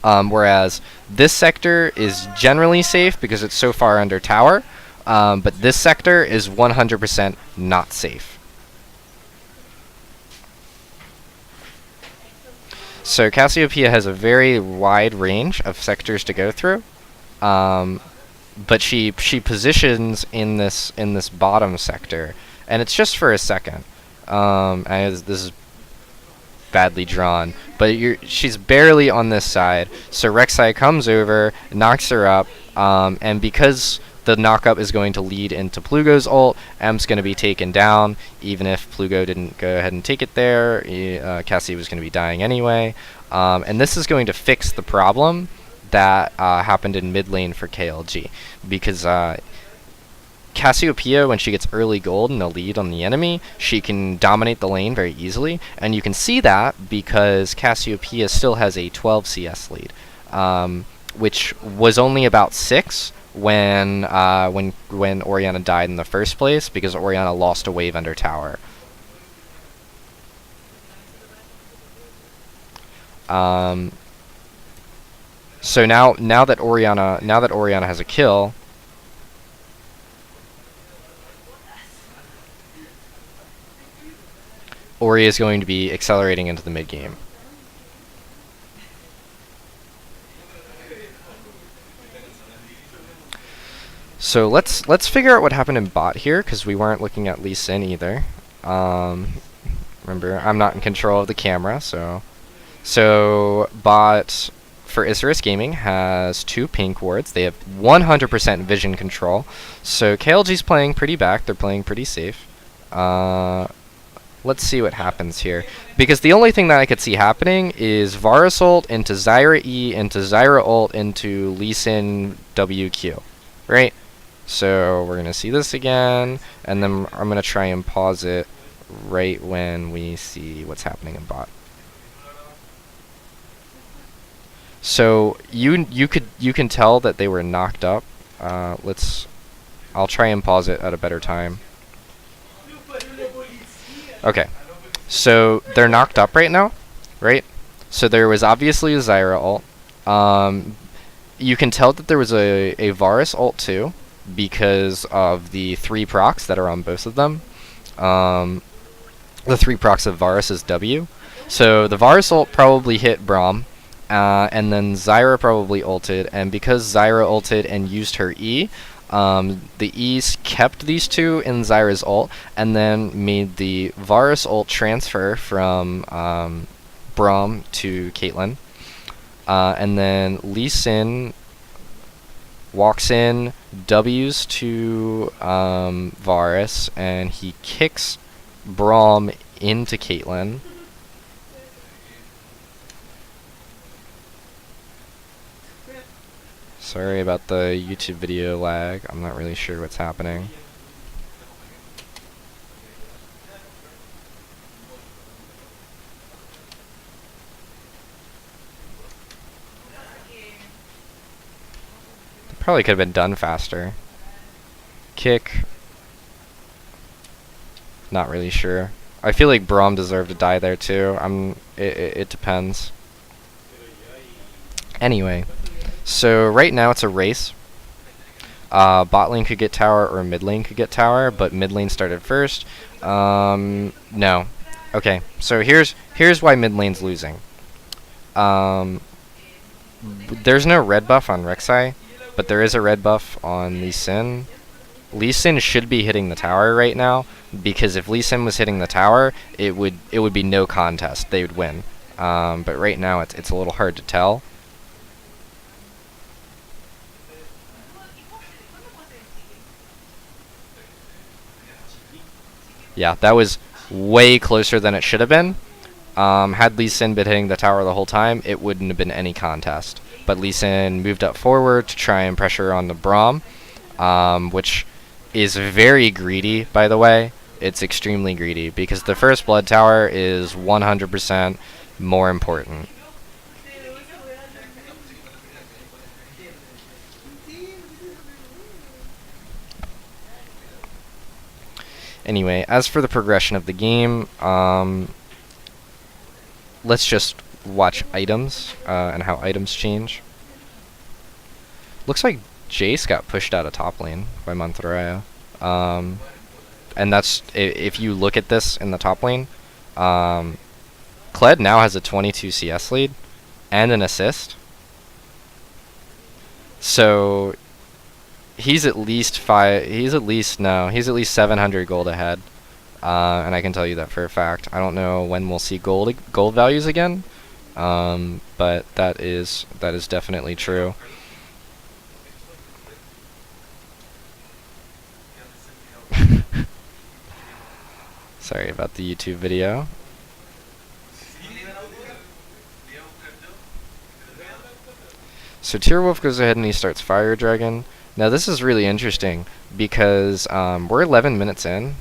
Whereas this sector is generally safe because it's so far under tower, but this sector is 100% not safe. So Cassiopeia has a very wide range of sectors to go through, but she positions in this bottom sector, and it's just for a second. This is badly drawn, but she's barely on this side. So Rek'Sai comes over, knocks her up, and because the knock-up is going to lead into Plugo's ult, M's going to be taken down. Even if Plugo didn't go ahead and take it there, Cassie was going to be dying anyway. And this is going to fix the problem that happened in mid lane for KLG, because Cassiopeia, when she gets early gold and a lead on the enemy, she can dominate the lane very easily, and you can see that because Cassiopeia still has a 12 CS lead, which was only about 6 when Orianna died in the first place, because Orianna lost a wave under tower. So now that Orianna has a kill, Ori is going to be accelerating into the mid game. So let's figure out what happened in bot here, because we weren't looking at Lee Sin either. Remember, I'm not in control of the camera, so bot for Isurus Gaming has 2 pink wards. They have 100% vision control. So KLG's playing pretty back. They're playing pretty safe. Let's see what happens here, because the only thing that I could see happening is Varus ult into Zyra E into Zyra ult into Lee Sin WQ, right? So we're gonna see this again, and then I'm gonna try and pause it right when we see what's happening in bot. So you can tell that they were knocked up. I'll try and pause it at a better time. Okay, so they're knocked up right now, right? So there was obviously a Zyra ult. You can tell that there was a Varus ult too, because of the 3 procs that are on both of them. The 3 procs of Varus' W. So the Varus ult probably hit Braum, and then Zyra probably ulted, and because Zyra ulted and used her E, the E's kept these 2 in Zyra's ult, and then made the Varus ult transfer from Braum to Caitlyn. And then Lee Sin walks in, W's to Varus, and he kicks Braum into Caitlyn. Sorry about the YouTube video lag. I'm not really sure what's happening. Probably could have been done faster. Kick. Not really sure. I feel like Braum deserved to die there too. It depends. Anyway, so right now it's a race. Bot lane could get tower or mid lane could get tower, but mid lane started first. No. Okay, so here's why mid lane's losing. There's no red buff on Rek'Sai, but there is a red buff on Lee Sin. Lee Sin should be hitting the tower right now, because if Lee Sin was hitting the tower, it would be no contest. They would win. But right now it's a little hard to tell. Yeah, that was way closer than it should have been. Had Lee Sin been hitting the tower the whole time, it wouldn't have been any contest. But Lee Sin moved up forward to try and pressure on the Braum, which is very greedy, by the way. It's extremely greedy, because the first blood tower is 100% more important. Anyway, as for the progression of the game, let's just watch items and how items change. Looks like Jace got pushed out of top lane by Manthoraya. And that's, if you look at this in the top lane, Kled now has a 22 CS lead and an assist. So he's at least 700 gold ahead. And I can tell you that for a fact. I don't know when we'll see gold values again, but that is definitely true. Sorry about the YouTube video. So Tierwolf goes ahead and he starts Fire Dragon. Now this is really interesting because we're 11 minutes in,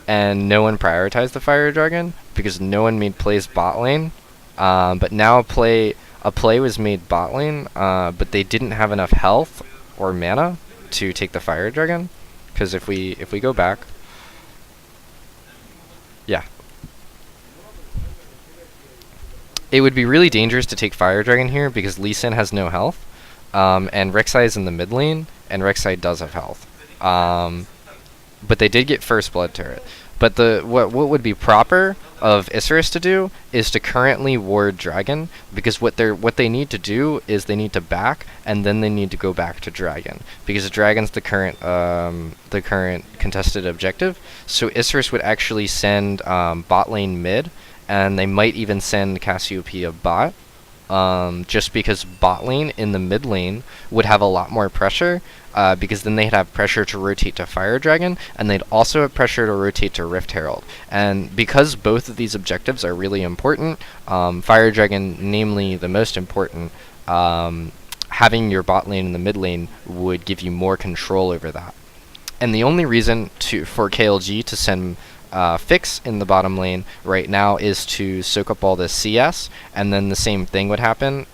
and no one prioritized the Fire Dragon because no one made plays bot lane. But now a play was made bot lane, but they didn't have enough health or mana to take the Fire Dragon. Because if we go back, yeah, it would be really dangerous to take Fire Dragon here because Lee Sin has no health, and Rek'Sai is in the mid lane, and Rek'Sai does have health. But they did get first blood turret. But what would be proper of Isserus to do is to currently ward Dragon, because what they need to do is they need to back, and then they need to go back to Dragon, because Dragon's the current contested objective. So Isserus would actually send bot lane mid, and they might even send Cassiopeia bot. Just because bot lane in the mid lane would have a lot more pressure, because then they'd have pressure to rotate to Fire Dragon, and they'd also have pressure to rotate to Rift Herald. And because both of these objectives are really important, Fire Dragon, namely the most important, having your bot lane in the mid lane would give you more control over that. And the only reason for KLG to send Fix in the bottom lane right now is to soak up all the CS, and then the same thing would happen.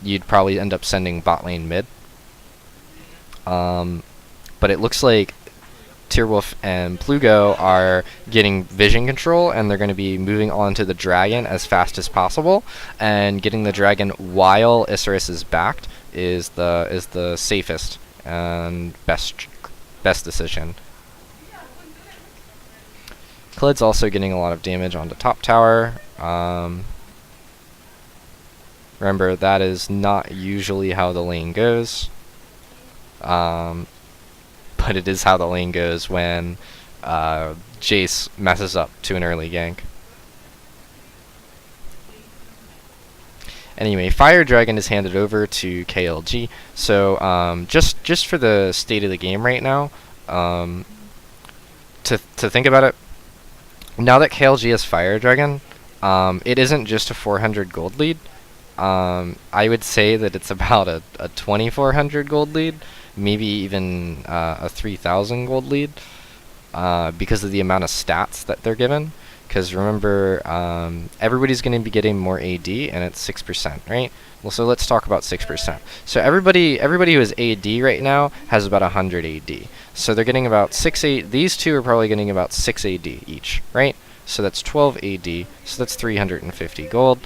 You'd probably end up sending bot lane mid. But it looks like Tierwolf and Plugo are getting vision control, and they're going to be moving on to the Dragon as fast as possible. And getting the Dragon while Isserus is backed is the safest and best decision. Kled's also getting a lot of damage onto top tower. Remember, that is not usually how the lane goes. But it is how the lane goes when Jace messes up to an early gank. Anyway, Fire Dragon is handed over to KLG. So just for the state of the game right now, to think about it, now that KLG has Fire Dragon, it isn't just a 400 gold lead. I would say that it's about a 2,400 gold lead, maybe even a 3,000 gold lead, because of the amount of stats that they're given. Because remember, everybody's going to be getting more AD, and it's 6%, right? Well, so let's talk about 6%. So everybody who is AD right now has about 100 AD. So they're getting about 6 AD. These two are probably getting about 6 AD each, right? So that's 12 AD. So that's 350 gold.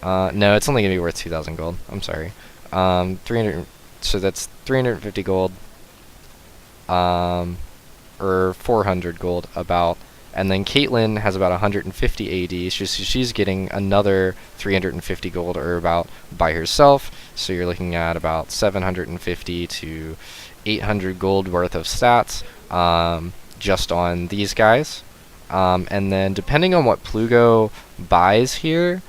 No, it's only going to be worth 2,000 gold. I'm sorry. 300. So that's 350 gold. Or 400 gold about. And then Caitlyn has about 150 AD. She's getting another 350 gold or about by herself. So you're looking at about 750 to 800 gold worth of stats just on these guys. And then depending on what Plugo buys here,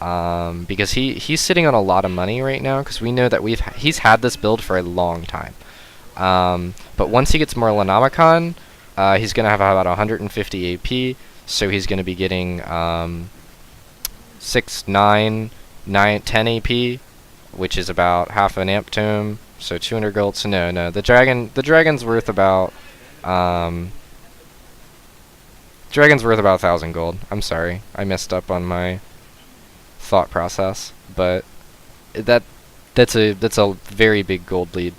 because he's sitting on a lot of money right now, because we know that he's had this build for a long time. But once he gets more Lenomicon, he's going to have about 150 AP, so he's going to be getting 6, 9, 10 AP, which is about half an amp tome, so 200 gold. So no, the dragon's worth about dragon's worth about 1,000 gold. I'm sorry, I messed up on my thought process, but that's a very big gold lead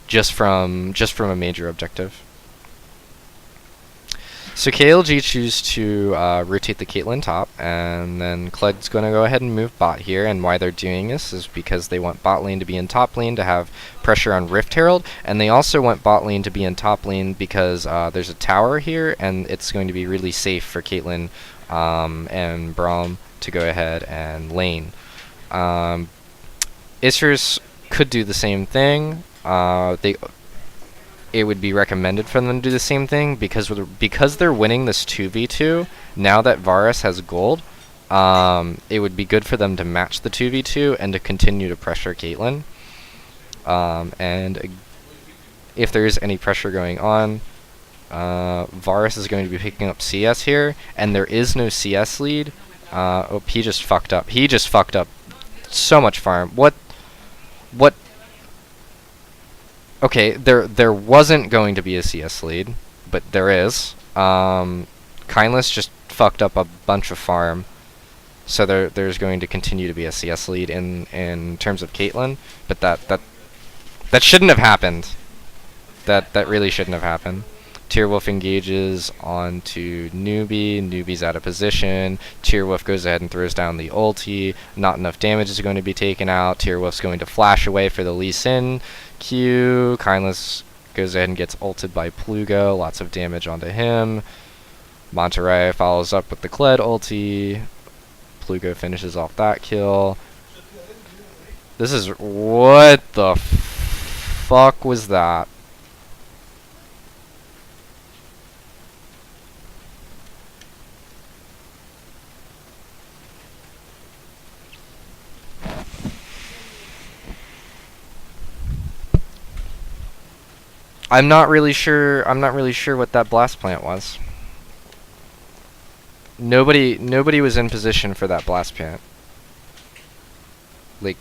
just from a major objective. So KLG choose to rotate the Caitlyn top, and then Cleg's going to go ahead and move bot here, and why they're doing this is because they want bot lane to be in top lane to have pressure on Rift Herald, and they also want bot lane to be in top lane because there's a tower here, and it's going to be really safe for Caitlyn and Braum to go ahead and lane. Isers could do the same thing. It would be recommended for them to do the same thing because they're winning this 2v2 now that Varus has gold. It would be good for them to match the 2v2 and to continue to pressure Caitlyn. And if there is any pressure going on, Varus is going to be picking up CS here, and there is no CS lead. Oh, he just fucked up. He just fucked up so much farm. What? Okay, there wasn't going to be a CS lead, but there is. Kindless just fucked up a bunch of farm, so there's going to continue to be a CS lead in terms of Caitlyn, but that shouldn't have happened. That really shouldn't have happened. Tierwolf engages onto Newbie. Newbie's out of position. Tierwolf goes ahead and throws down the ulti. Not enough damage is going to be taken out. Tierwolf's going to flash away for the Lee Sin Q. Kindless goes ahead and gets ulted by Plugo. Lots of damage onto him. Monterey follows up with the Kled ulti. Plugo finishes off that kill. This is... what the fuck was that? I'm not really sure what that blast plant was. Nobody was in position for that blast plant. Like,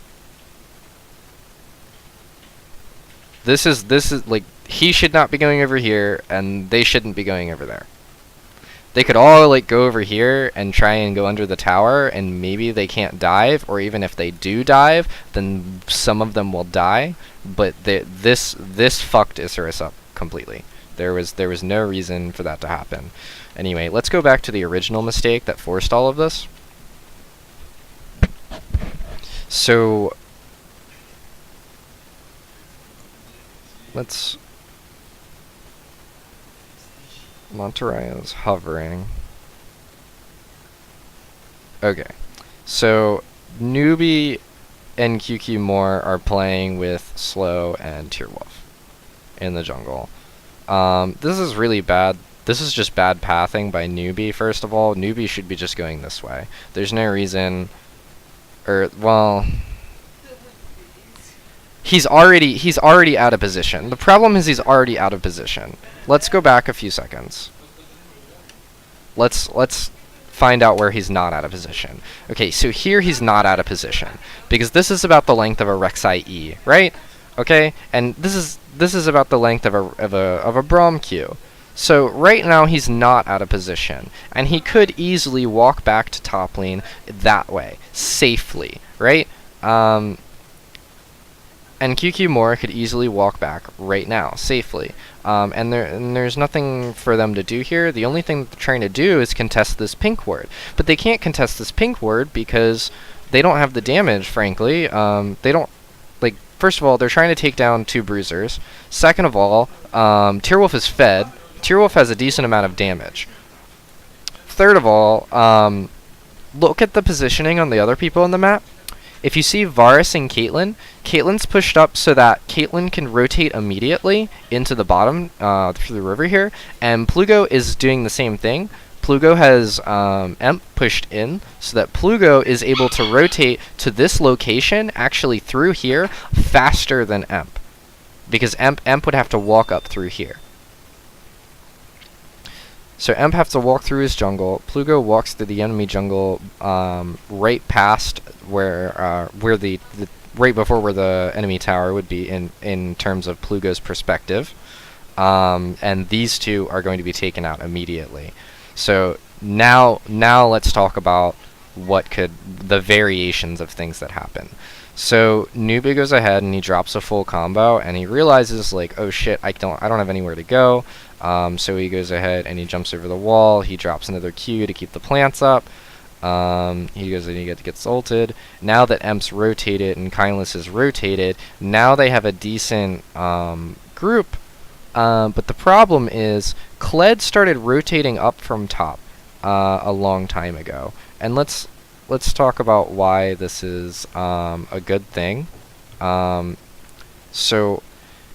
this is like, he should not be going over here and they shouldn't be going over there. They could all like go over here and try and go under the tower, and maybe they can't dive, or even if they do dive, then some of them will die. But this fucked Isurus up completely. There was no reason for that to happen. Anyway, let's go back to the original mistake that forced all of this. So let's... Monterey is hovering. Okay, so Newbie and QQ Moore are playing with Slow and Tierwolf in the jungle. This is really bad. This is just bad pathing by Newbie, first of all. Newbie should be just going this way. There's no reason Or, well, he's already out of position. The problem is he's already out of position. Let's go back a few seconds. Let's find out where he's not out of position. Okay, so here he's not out of position because this is about the length of a Rek'Sai E, right? Okay, and this is about the length of a Braum Q. So right now he's not out of position, and he could easily walk back to top lane that way safely, right? And QQ Mora could easily walk back right now, safely. And there's nothing for them to do here. The only thing that they're trying to do is contest this pink ward. But they can't contest this pink ward because they don't have the damage, frankly. They don't, like, first of all, they're trying to take down 2 bruisers. Second of all, Tierwolf is fed. Tierwolf has a decent amount of damage. Third of all, look at the positioning on the other people on the map. If you see Varus and Caitlyn, Caitlyn's pushed up so that Caitlyn can rotate immediately into the bottom through the river here, and Plugo is doing the same thing. Plugo has Emp pushed in so that Plugo is able to rotate to this location, actually through here, faster than Emp. Because Emp would have to walk up through here. So Emp has to walk through his jungle. Plugo walks through the enemy jungle right past where right before where the enemy tower would be in terms of Plugo's perspective. And these two are going to be taken out immediately. So now let's talk about the variations of things that happen. So Newbie goes ahead and he drops a full combo and he realizes, like, oh shit, I don't have anywhere to go. So he goes ahead and he jumps over the wall. He drops another Q to keep the plants up. He goes and he gets ulted. Now that Emp's rotated and Kindless is rotated, now they have a decent group. But the problem is Kled started rotating up from top a long time ago. And let's talk about why this is a good thing. So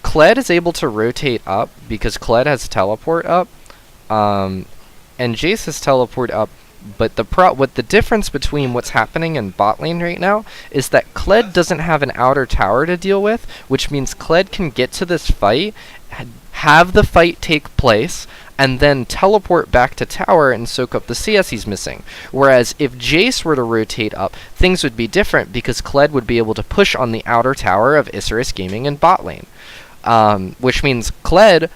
Kled is able to rotate up because Kled has teleport up, and Jace has teleport up. But what the difference between what's happening in bot lane right now is that Kled doesn't have an outer tower to deal with, which means Kled can get to this fight, have the fight take place, and then teleport back to tower and soak up the CS he's missing. Whereas if Jace were to rotate up, things would be different because Kled would be able to push on the outer tower of Isurus Gaming in bot lane. Which means Kled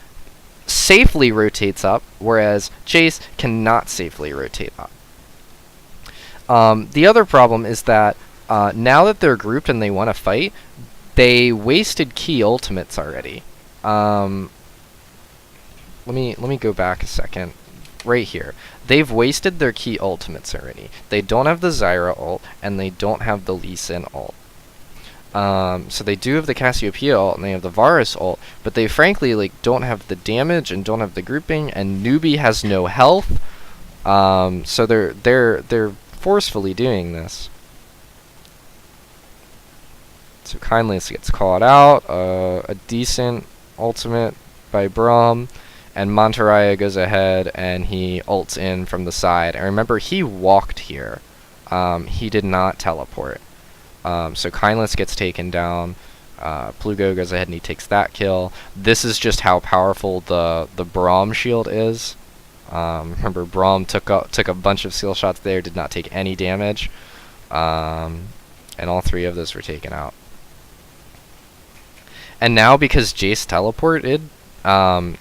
safely rotates up, whereas Jace cannot safely rotate up. The other problem is that now that they're grouped and they want to fight, they wasted key ultimates already. Let me go back a second. Right here. They've wasted their key ultimates already. They don't have the Zyra ult, and they don't have the Lee Sin ult. So they do have the Cassiopeia ult, and they have the Varus ult, but they frankly don't have the damage and don't have the grouping, and Newbie has no health. So they're forcefully doing this. So Kindness gets called out. A decent ultimate by Braum. And Monteraya goes ahead and he ults in from the side. And remember, he walked here. He did not teleport. So Kindness gets taken down. Plugo goes ahead and he takes that kill. This is just how powerful the Braum shield is. Remember, Braum took a bunch of seal shots there, did not take any damage. And all 3 of those were taken out. And now because Jace teleported,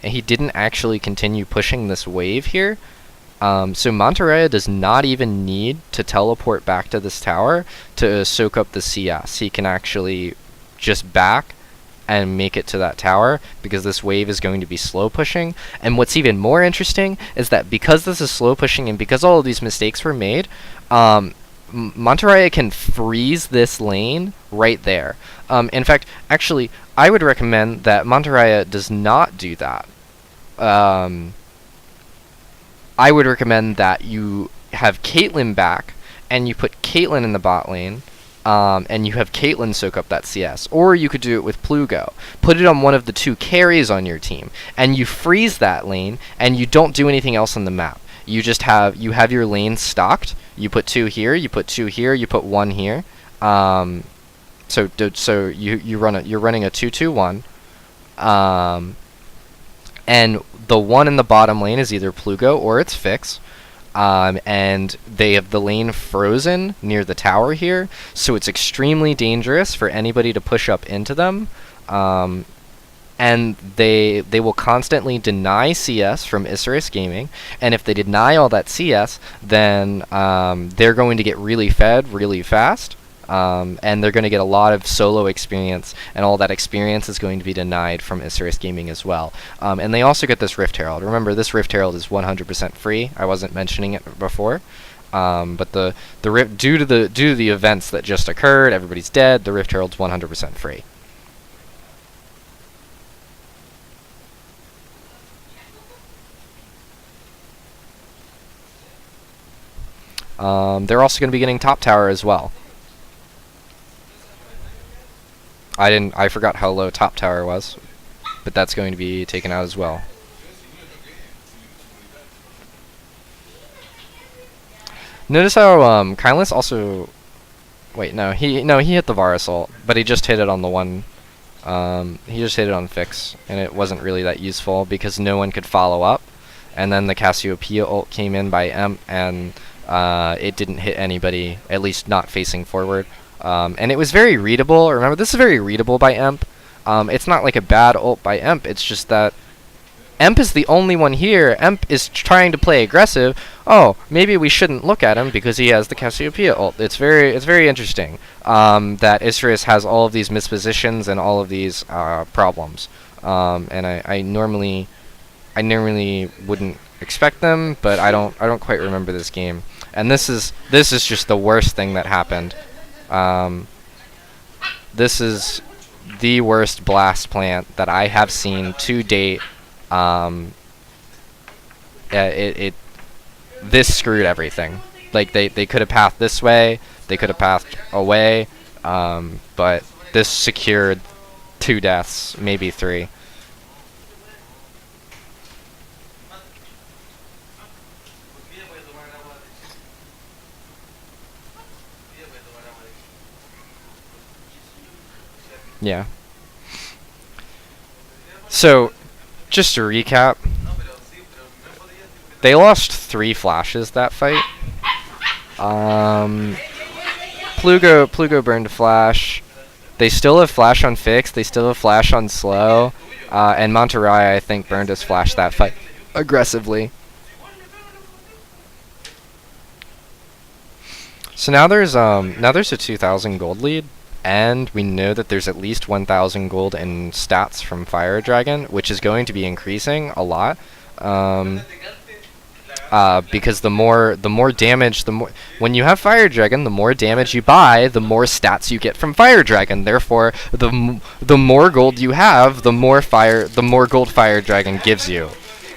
he didn't actually continue pushing this wave here. So Monteraya does not even need to teleport back to this tower to soak up the CS. He can actually just back and make it to that tower because this wave is going to be slow pushing. And what's even more interesting is that because this is slow pushing and because all of these mistakes were made, Monteraya can freeze this lane right there. In fact, actually, I would recommend that Monteraya does not do that. I would recommend that you have Caitlyn back, and you put Caitlyn in the bot lane, and you have Caitlyn soak up that CS. Or you could do it with Plugo. Put it on one of the 2 carries on your team, and you freeze that lane, and you don't do anything else on the map. You just have your lane stocked. You put 2 here, you put 2 here, you put 1 here. So you're running a 2-2-1, and the one in the bottom lane is either Plugo or it's Fix. And they have the lane frozen near the tower here, so it's extremely dangerous for anybody to push up into them. And they will constantly deny CS from Isurus Gaming, and if they deny all that CS, then they're going to get really fed really fast. And they're going to get a lot of solo experience, and all that experience is going to be denied from Isurus Gaming as well. And they also get this Rift Herald. Remember, this Rift Herald is 100% free. I wasn't mentioning it before, but due to the events that just occurred, everybody's dead. The Rift Herald's 100% free. They're also going to be getting top tower as well. I forgot how low top tower was, but that's going to be taken out as well. Notice how Kylan's also, wait, no, he hit the Varus ult, but he just hit it on the one. He just hit it on Fix, and it wasn't really that useful because no one could follow up. And then the Cassiopeia ult came in by Emp, and it didn't hit anybody, at least not facing forward. And it was very readable. Remember, this is very readable by Emp. It's not like a bad ult by Emp. It's just that Emp is the only one here. Emp is trying to play aggressive. Oh, maybe we shouldn't look at him because he has the Cassiopeia ult. It's very interesting that Isurus has all of these mispositions and all of these problems. And I normally wouldn't expect them, but I don't quite remember this game. And this is just the worst thing that happened. This is the worst blast plant that I have seen to date. This screwed everything. Like they could have pathed this way, they could have pathed away, but this secured 2 deaths, maybe 3. Yeah. So, just to recap, they lost 3 flashes that fight. Plugo burned a flash. They still have flash on Fix. They still have flash on Slow. And Monterey, I think, burned his flash that fight aggressively. So now there's a 2,000 gold lead. And we know that there's at least 1,000 gold in stats from Fire Dragon, which is going to be increasing a lot, because the more damage, when you have Fire Dragon, the more damage you buy, the more stats you get from Fire Dragon. Therefore, the more gold you have, the more gold Fire Dragon gives you,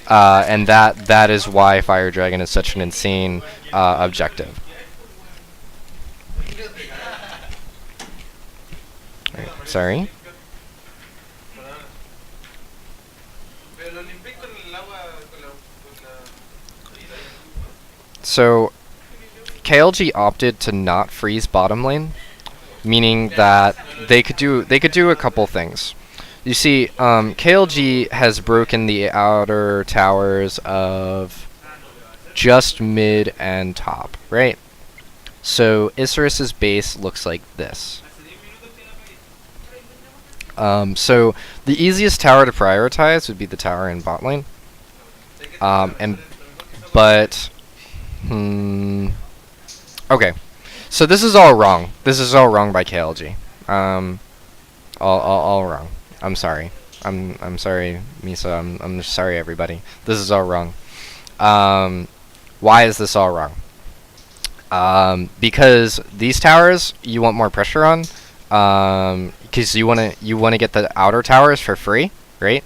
and that is why Fire Dragon is such an insane objective. Sorry. So, KLG opted to not freeze bottom lane, meaning that they could do a couple things. You see, KLG has broken the outer towers of just mid and top, right? So Isurus's base looks like this. So the easiest tower to prioritize would be the tower in bot lane. Okay. So this is all wrong. This is all wrong by KLG. All wrong. I'm sorry. I'm sorry, Misa. I'm sorry, everybody. This is all wrong. Why is this all wrong? Because these towers you want more pressure on. Because you wanna get the outer towers for free, right?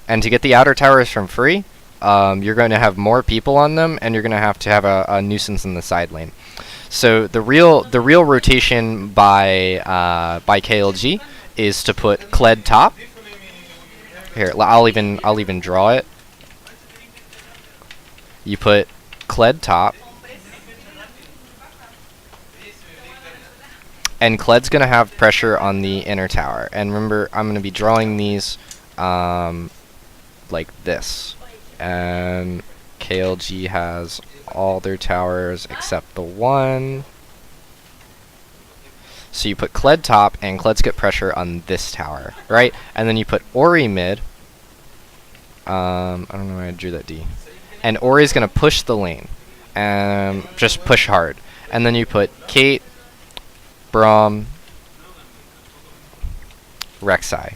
And to get the outer towers from free, you're going to have more people on them, and you're going to have a nuisance in the side lane. So the real rotation by KLG is to put Kled top. Here, I'll even draw it. You put Kled top. And Kled's going to have pressure on the inner tower. And remember, I'm going to be drawing these like this. And KLG has all their towers except the one. So you put Kled top, and Kled's get pressure on this tower, right? And then you put Ori mid. I don't know why I drew that D. And Ori's going to push the lane. And just push hard. And then you put Kate, Braum, Rek'Sai.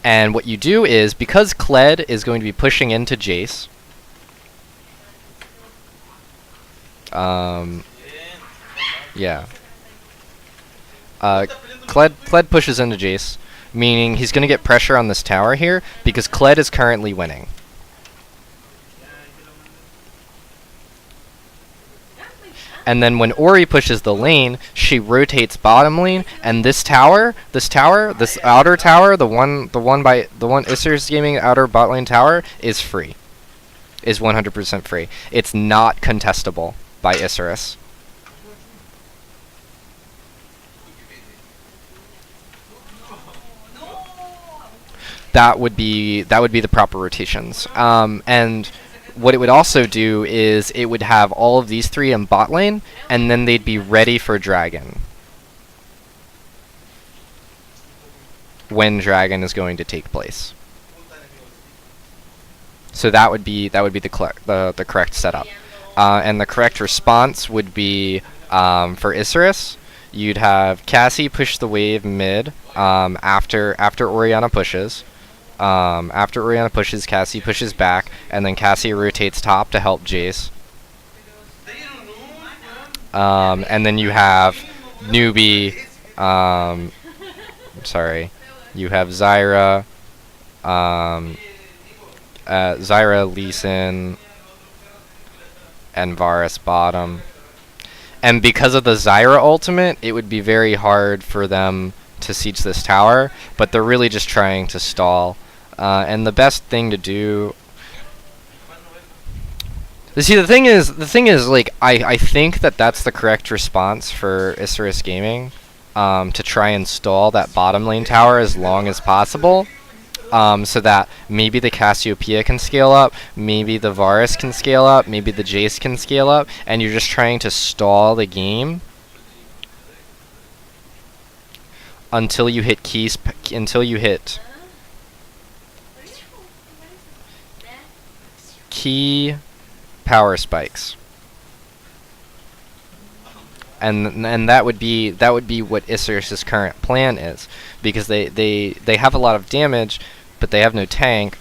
And what you do is, because Kled is going to be pushing into Jace, yeah. Kled pushes into Jace, meaning he's going to get pressure on this tower here, because Kled is currently winning. And then when Ori pushes the lane, she rotates bottom lane, and this outer tower, the one Isser's Gaming outer bot lane tower is free. Is 100% free. It's not contestable by Isserus. That would be the proper rotations. And what it would also do is it would have all of these three in bot lane, and then they'd be ready for Dragon. When Dragon is going to take place. So that would be the correct setup. And the correct response would be for Isserus, you'd have Cassie push the wave mid after Orianna pushes. After Orianna pushes, Cassie pushes back, and then Cassie rotates top to help Jace. And then you have newbie. Sorry, you have Zyra. Zyra, Lee Sin, and Varus bottom. And because of the Zyra ultimate, it would be very hard for them to siege this tower, but they're really just trying to stall. And the best thing to do... See, the thing is, like, I think that's the correct response for Isserus Gaming, to try and stall that bottom lane tower as long as possible, so that maybe the Cassiopeia can scale up, maybe the Varus can scale up, maybe the Jace can scale up, and you're just trying to stall the game until you hit key power spikes, and that would be what Isserus's current plan is, because they have a lot of damage, but they have no tank,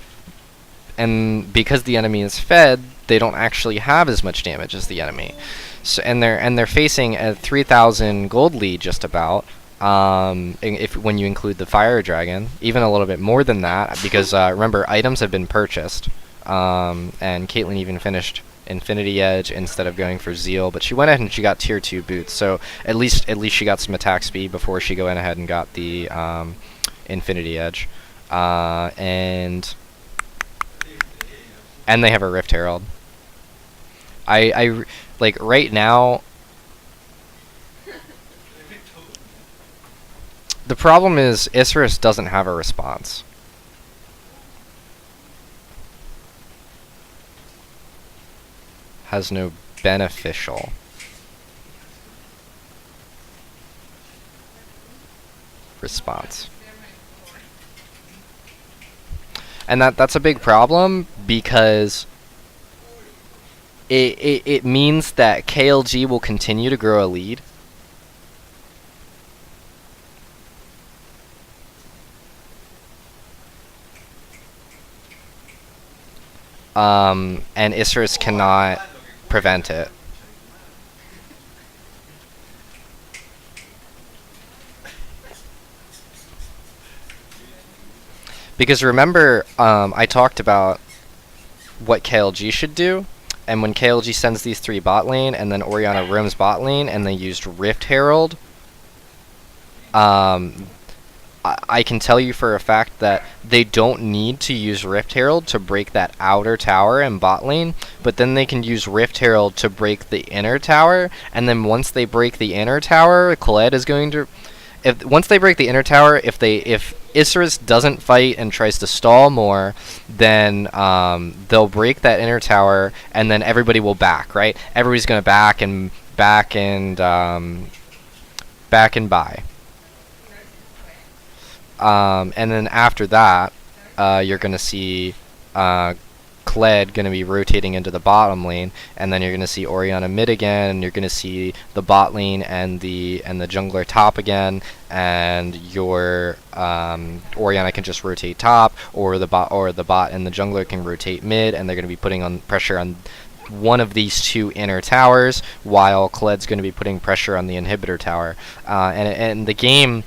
and because the enemy is fed, they don't actually have as much damage as the enemy. So and they're facing a 3,000 gold lead just about. When you include the fire dragon, even a little bit more than that, because remember, items have been purchased. And Caitlyn even finished Infinity Edge instead of going for Zeal, but she went ahead and she got tier 2 boots, so at least she got some attack speed before she went ahead and got the Infinity Edge. And they have a Rift Herald. I like right now. The problem is Isserus doesn't have a response. Has no beneficial response. And that's a big problem, because it means that KLG will continue to grow a lead. And Isserus cannot prevent it. Because remember, I talked about what KLG should do, and when KLG sends these 3 bot lane, and then Orianna roams bot lane, and they used Rift Herald, I can tell you for a fact that they don't need to use Rift Herald to break that outer tower in bot lane, but then they can use Rift Herald to break the inner tower, and then once they break the inner tower, Kled is going to... Once they break the inner tower, if Isserus doesn't fight and tries to stall more, then they'll break that inner tower, and then everybody will back, right? Everybody's going to back and buy. And then after that, you're going to see Kled going to be rotating into the bottom lane, and then you're going to see Orianna mid again, and you're going to see the bot lane and the jungler top again, and your Orianna can just rotate top, or the bot and the jungler can rotate mid, and they're going to be putting on pressure on one of these two inner towers, while Kled's going to be putting pressure on the inhibitor tower. And the game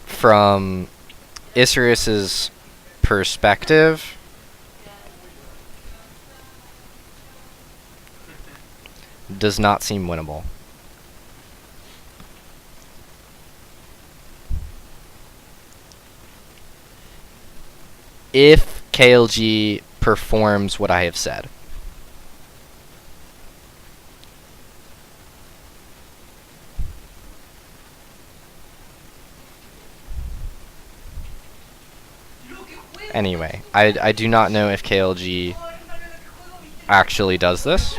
from Isserus's perspective does not seem winnable. If KLG performs what I have said. Anyway, I do not know if KLG actually does this.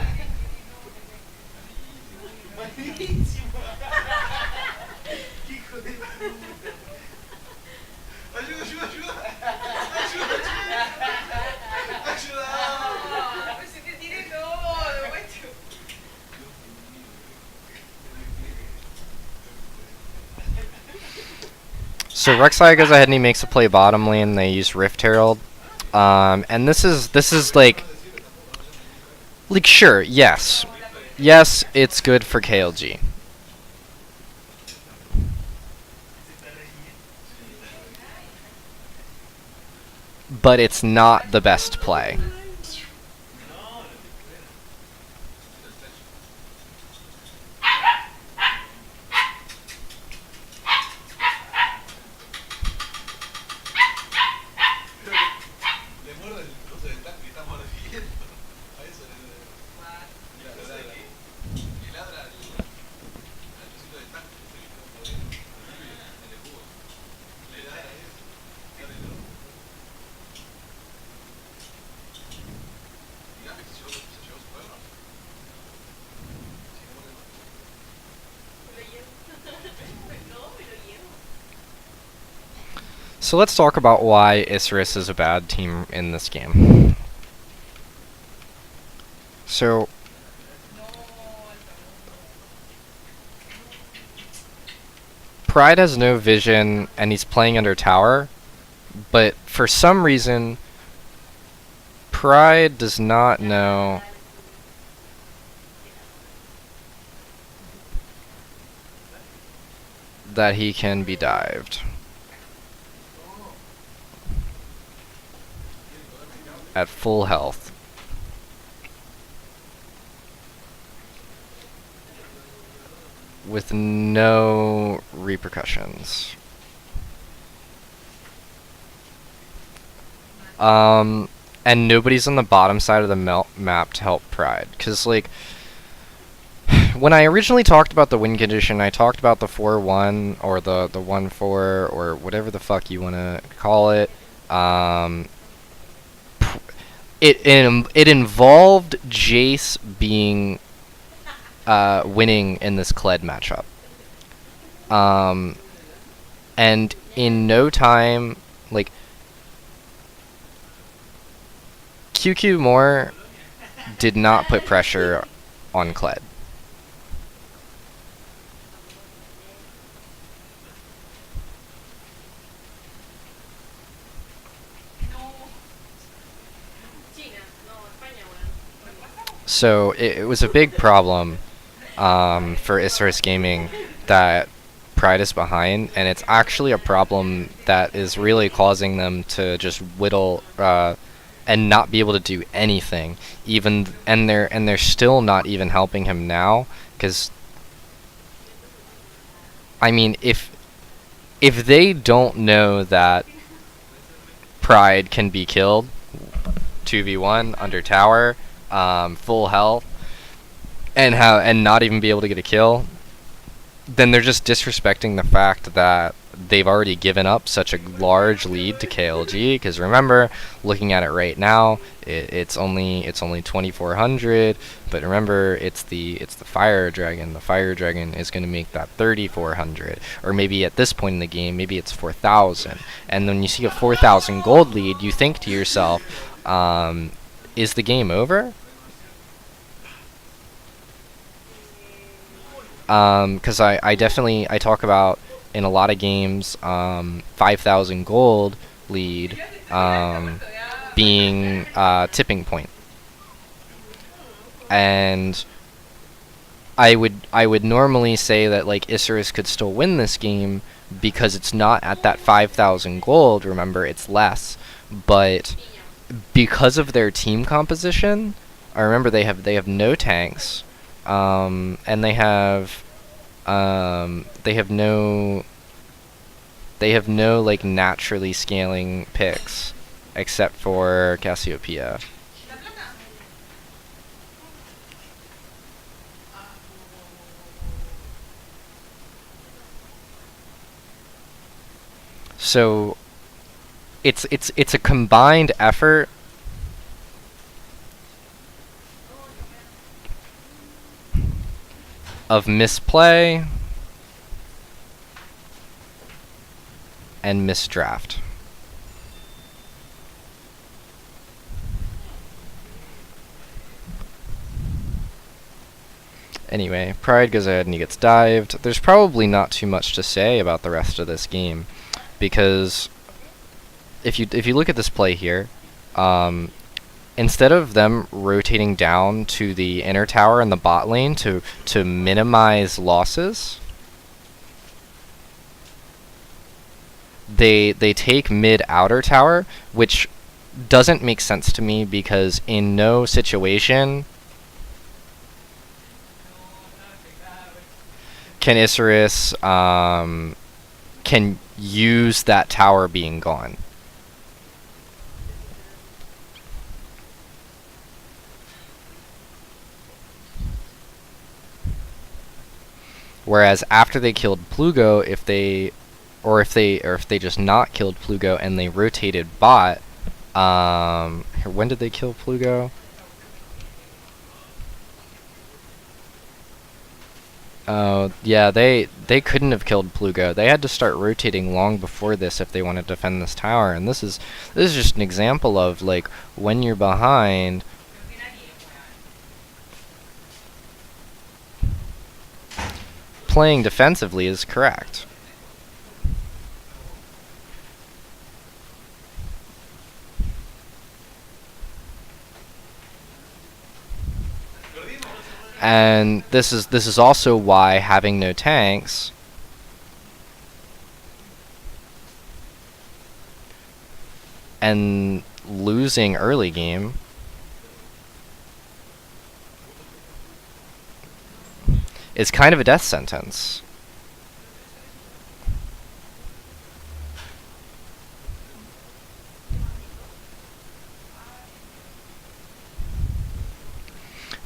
So Rek'Sai goes ahead and he makes a play bottom lane. They use Rift Herald, and this is like sure, yes, it's good for KLG, but it's not the best play. So let's talk about why Isserus is a bad team in this game. So Pride has no vision and he's playing under tower, but for some reason Pride does not know that he can be dived at full health. With no repercussions. And nobody's on the bottom side of the map to help Pride. Because, like, when I originally talked about the win condition, I talked about the 4-1, or the 1-4, or whatever the fuck you want to call it. It involved Jace being winning in this Kled matchup. And in no time, like, QQ Moore did not put pressure on Kled. So it was a big problem for Isserus Gaming that Pride is behind, and it's actually a problem that is really causing them to just whittle and not be able to do anything. And they're still not even helping him now, because I mean, if they don't know that Pride can be killed 2v1 under tower, full health, and not even be able to get a kill, then they're just disrespecting the fact that they've already given up such a large lead to KLG. Because remember, looking at it right now, it's only 2,400. But remember, it's the Fire Dragon. The Fire Dragon is going to make that 3,400, or maybe at this point in the game, maybe it's 4,000. And when you see a 4,000 gold lead, you think to yourself, is the game over? Because I definitely I talk about in a lot of games 5,000 gold lead being tipping point, and I would normally say that like Isurus could still win this game because it's not at that 5,000 gold. Remember, it's less, but because of their team composition, I remember they have no tanks. And they have no like naturally scaling picks except for Cassiopeia. So it's a combined effort of misplay and misdraft. Anyway, Pride goes ahead and he gets dived. There's probably not too much to say about the rest of this game, because if you look at this play here, instead of them rotating down to the inner tower in the bot lane to minimize losses, they take mid outer tower, which doesn't make sense to me, because in no situation can Isurus can use that tower being gone. Whereas after they killed Plugo, if they just not killed Plugo and they rotated bot, when did they kill Plugo? Oh, yeah, they couldn't have killed Plugo. They had to start rotating long before this if they want to defend this tower. And this is just an example of like when you're behind, playing defensively is correct. And this is also why having no tanks and losing early game is kind of a death sentence.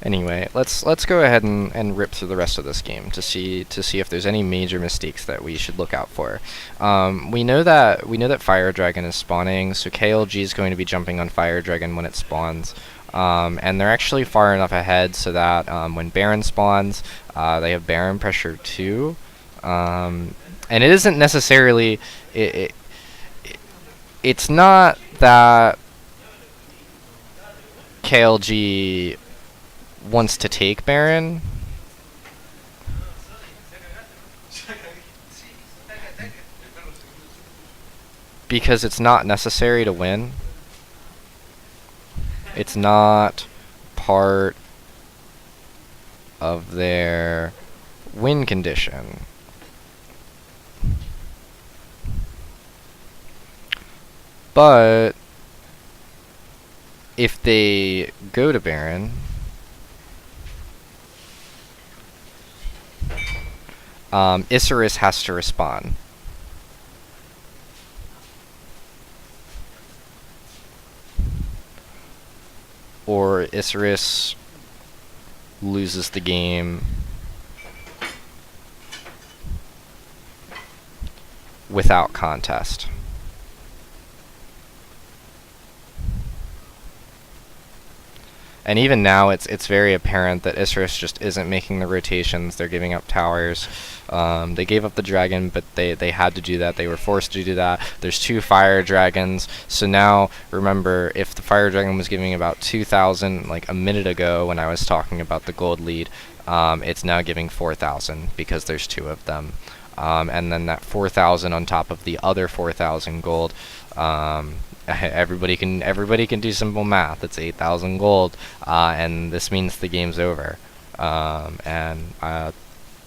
Anyway, let's go ahead and rip through the rest of this game to see if there's any major mistakes that we should look out for. We know that Fire Dragon is spawning, so KLG is going to be jumping on Fire Dragon when it spawns. And they're actually far enough ahead so that when Baron spawns, they have Baron pressure too. And it isn't necessarily it's not that KLG wants to take Baron, because it's not necessary to win. It's not part of their win condition. But if they go to Baron, Isurus has to respond. Or Isurus loses the game without contest. And even now, it's very apparent that Isurus just isn't making the rotations. They're giving up towers. They gave up the dragon, but they had to do that. They were forced to do that. There's 2 fire dragons. So now, remember, if the fire dragon was giving about 2,000 like a minute ago when I was talking about the gold lead, it's now giving 4,000 because there's 2 of them. And then that 4,000 on top of the other 4,000 gold. Everybody can do simple math. It's 8,000 gold, and this means the game's over.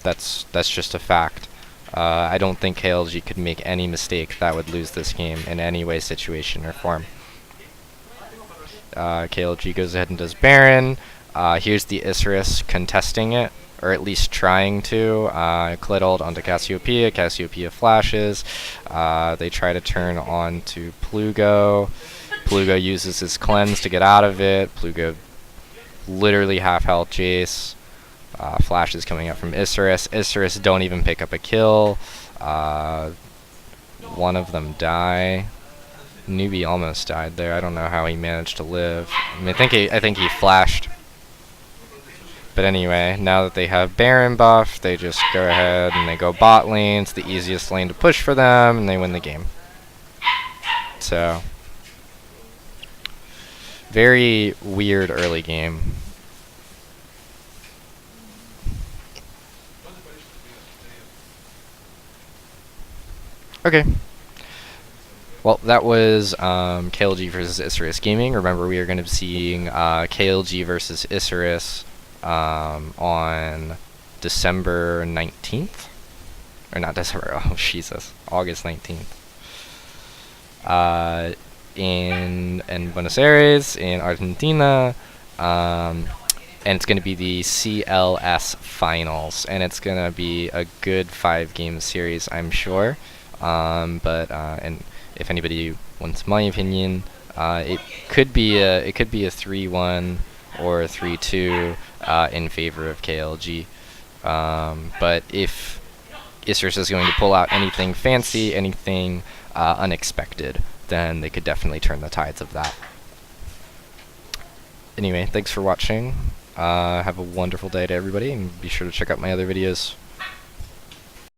That's just a fact. I don't think KLG could make any mistake that would lose this game in any way, situation, or form. KLG goes ahead and does Baron. Here's the Isurus contesting it, or at least trying to. Clit ult onto Cassiopeia. Cassiopeia flashes. They try to turn on to Plugo. Plugo uses his cleanse to get out of it. Plugo literally half health Jace. Flashes coming up from Isurus. Isurus don't even pick up a kill. One of them die. Newbie almost died there. I don't know how he managed to live. I mean, I think he flashed. But anyway, now that they have Baron buff, they just go ahead and they go bot lane. It's the easiest lane to push for them, and they win the game. So, very weird early game. Okay. Well, that was KLG versus Isurus Gaming. Remember, we are going to be seeing KLG versus Isurus on December 19th. Or not December, oh Jesus, August 19th. In Buenos Aires, in Argentina. And it's going to be the CLS Finals. And it's going to be a good 5-game series, I'm sure. And if anybody wants my opinion, it could be a 3-1 or a 3-2 in favor of KLG. But if Isurus is going to pull out anything fancy, anything unexpected, then they could definitely turn the tides of that. Anyway, thanks for watching. Have a wonderful day to everybody, and be sure to check out my other videos.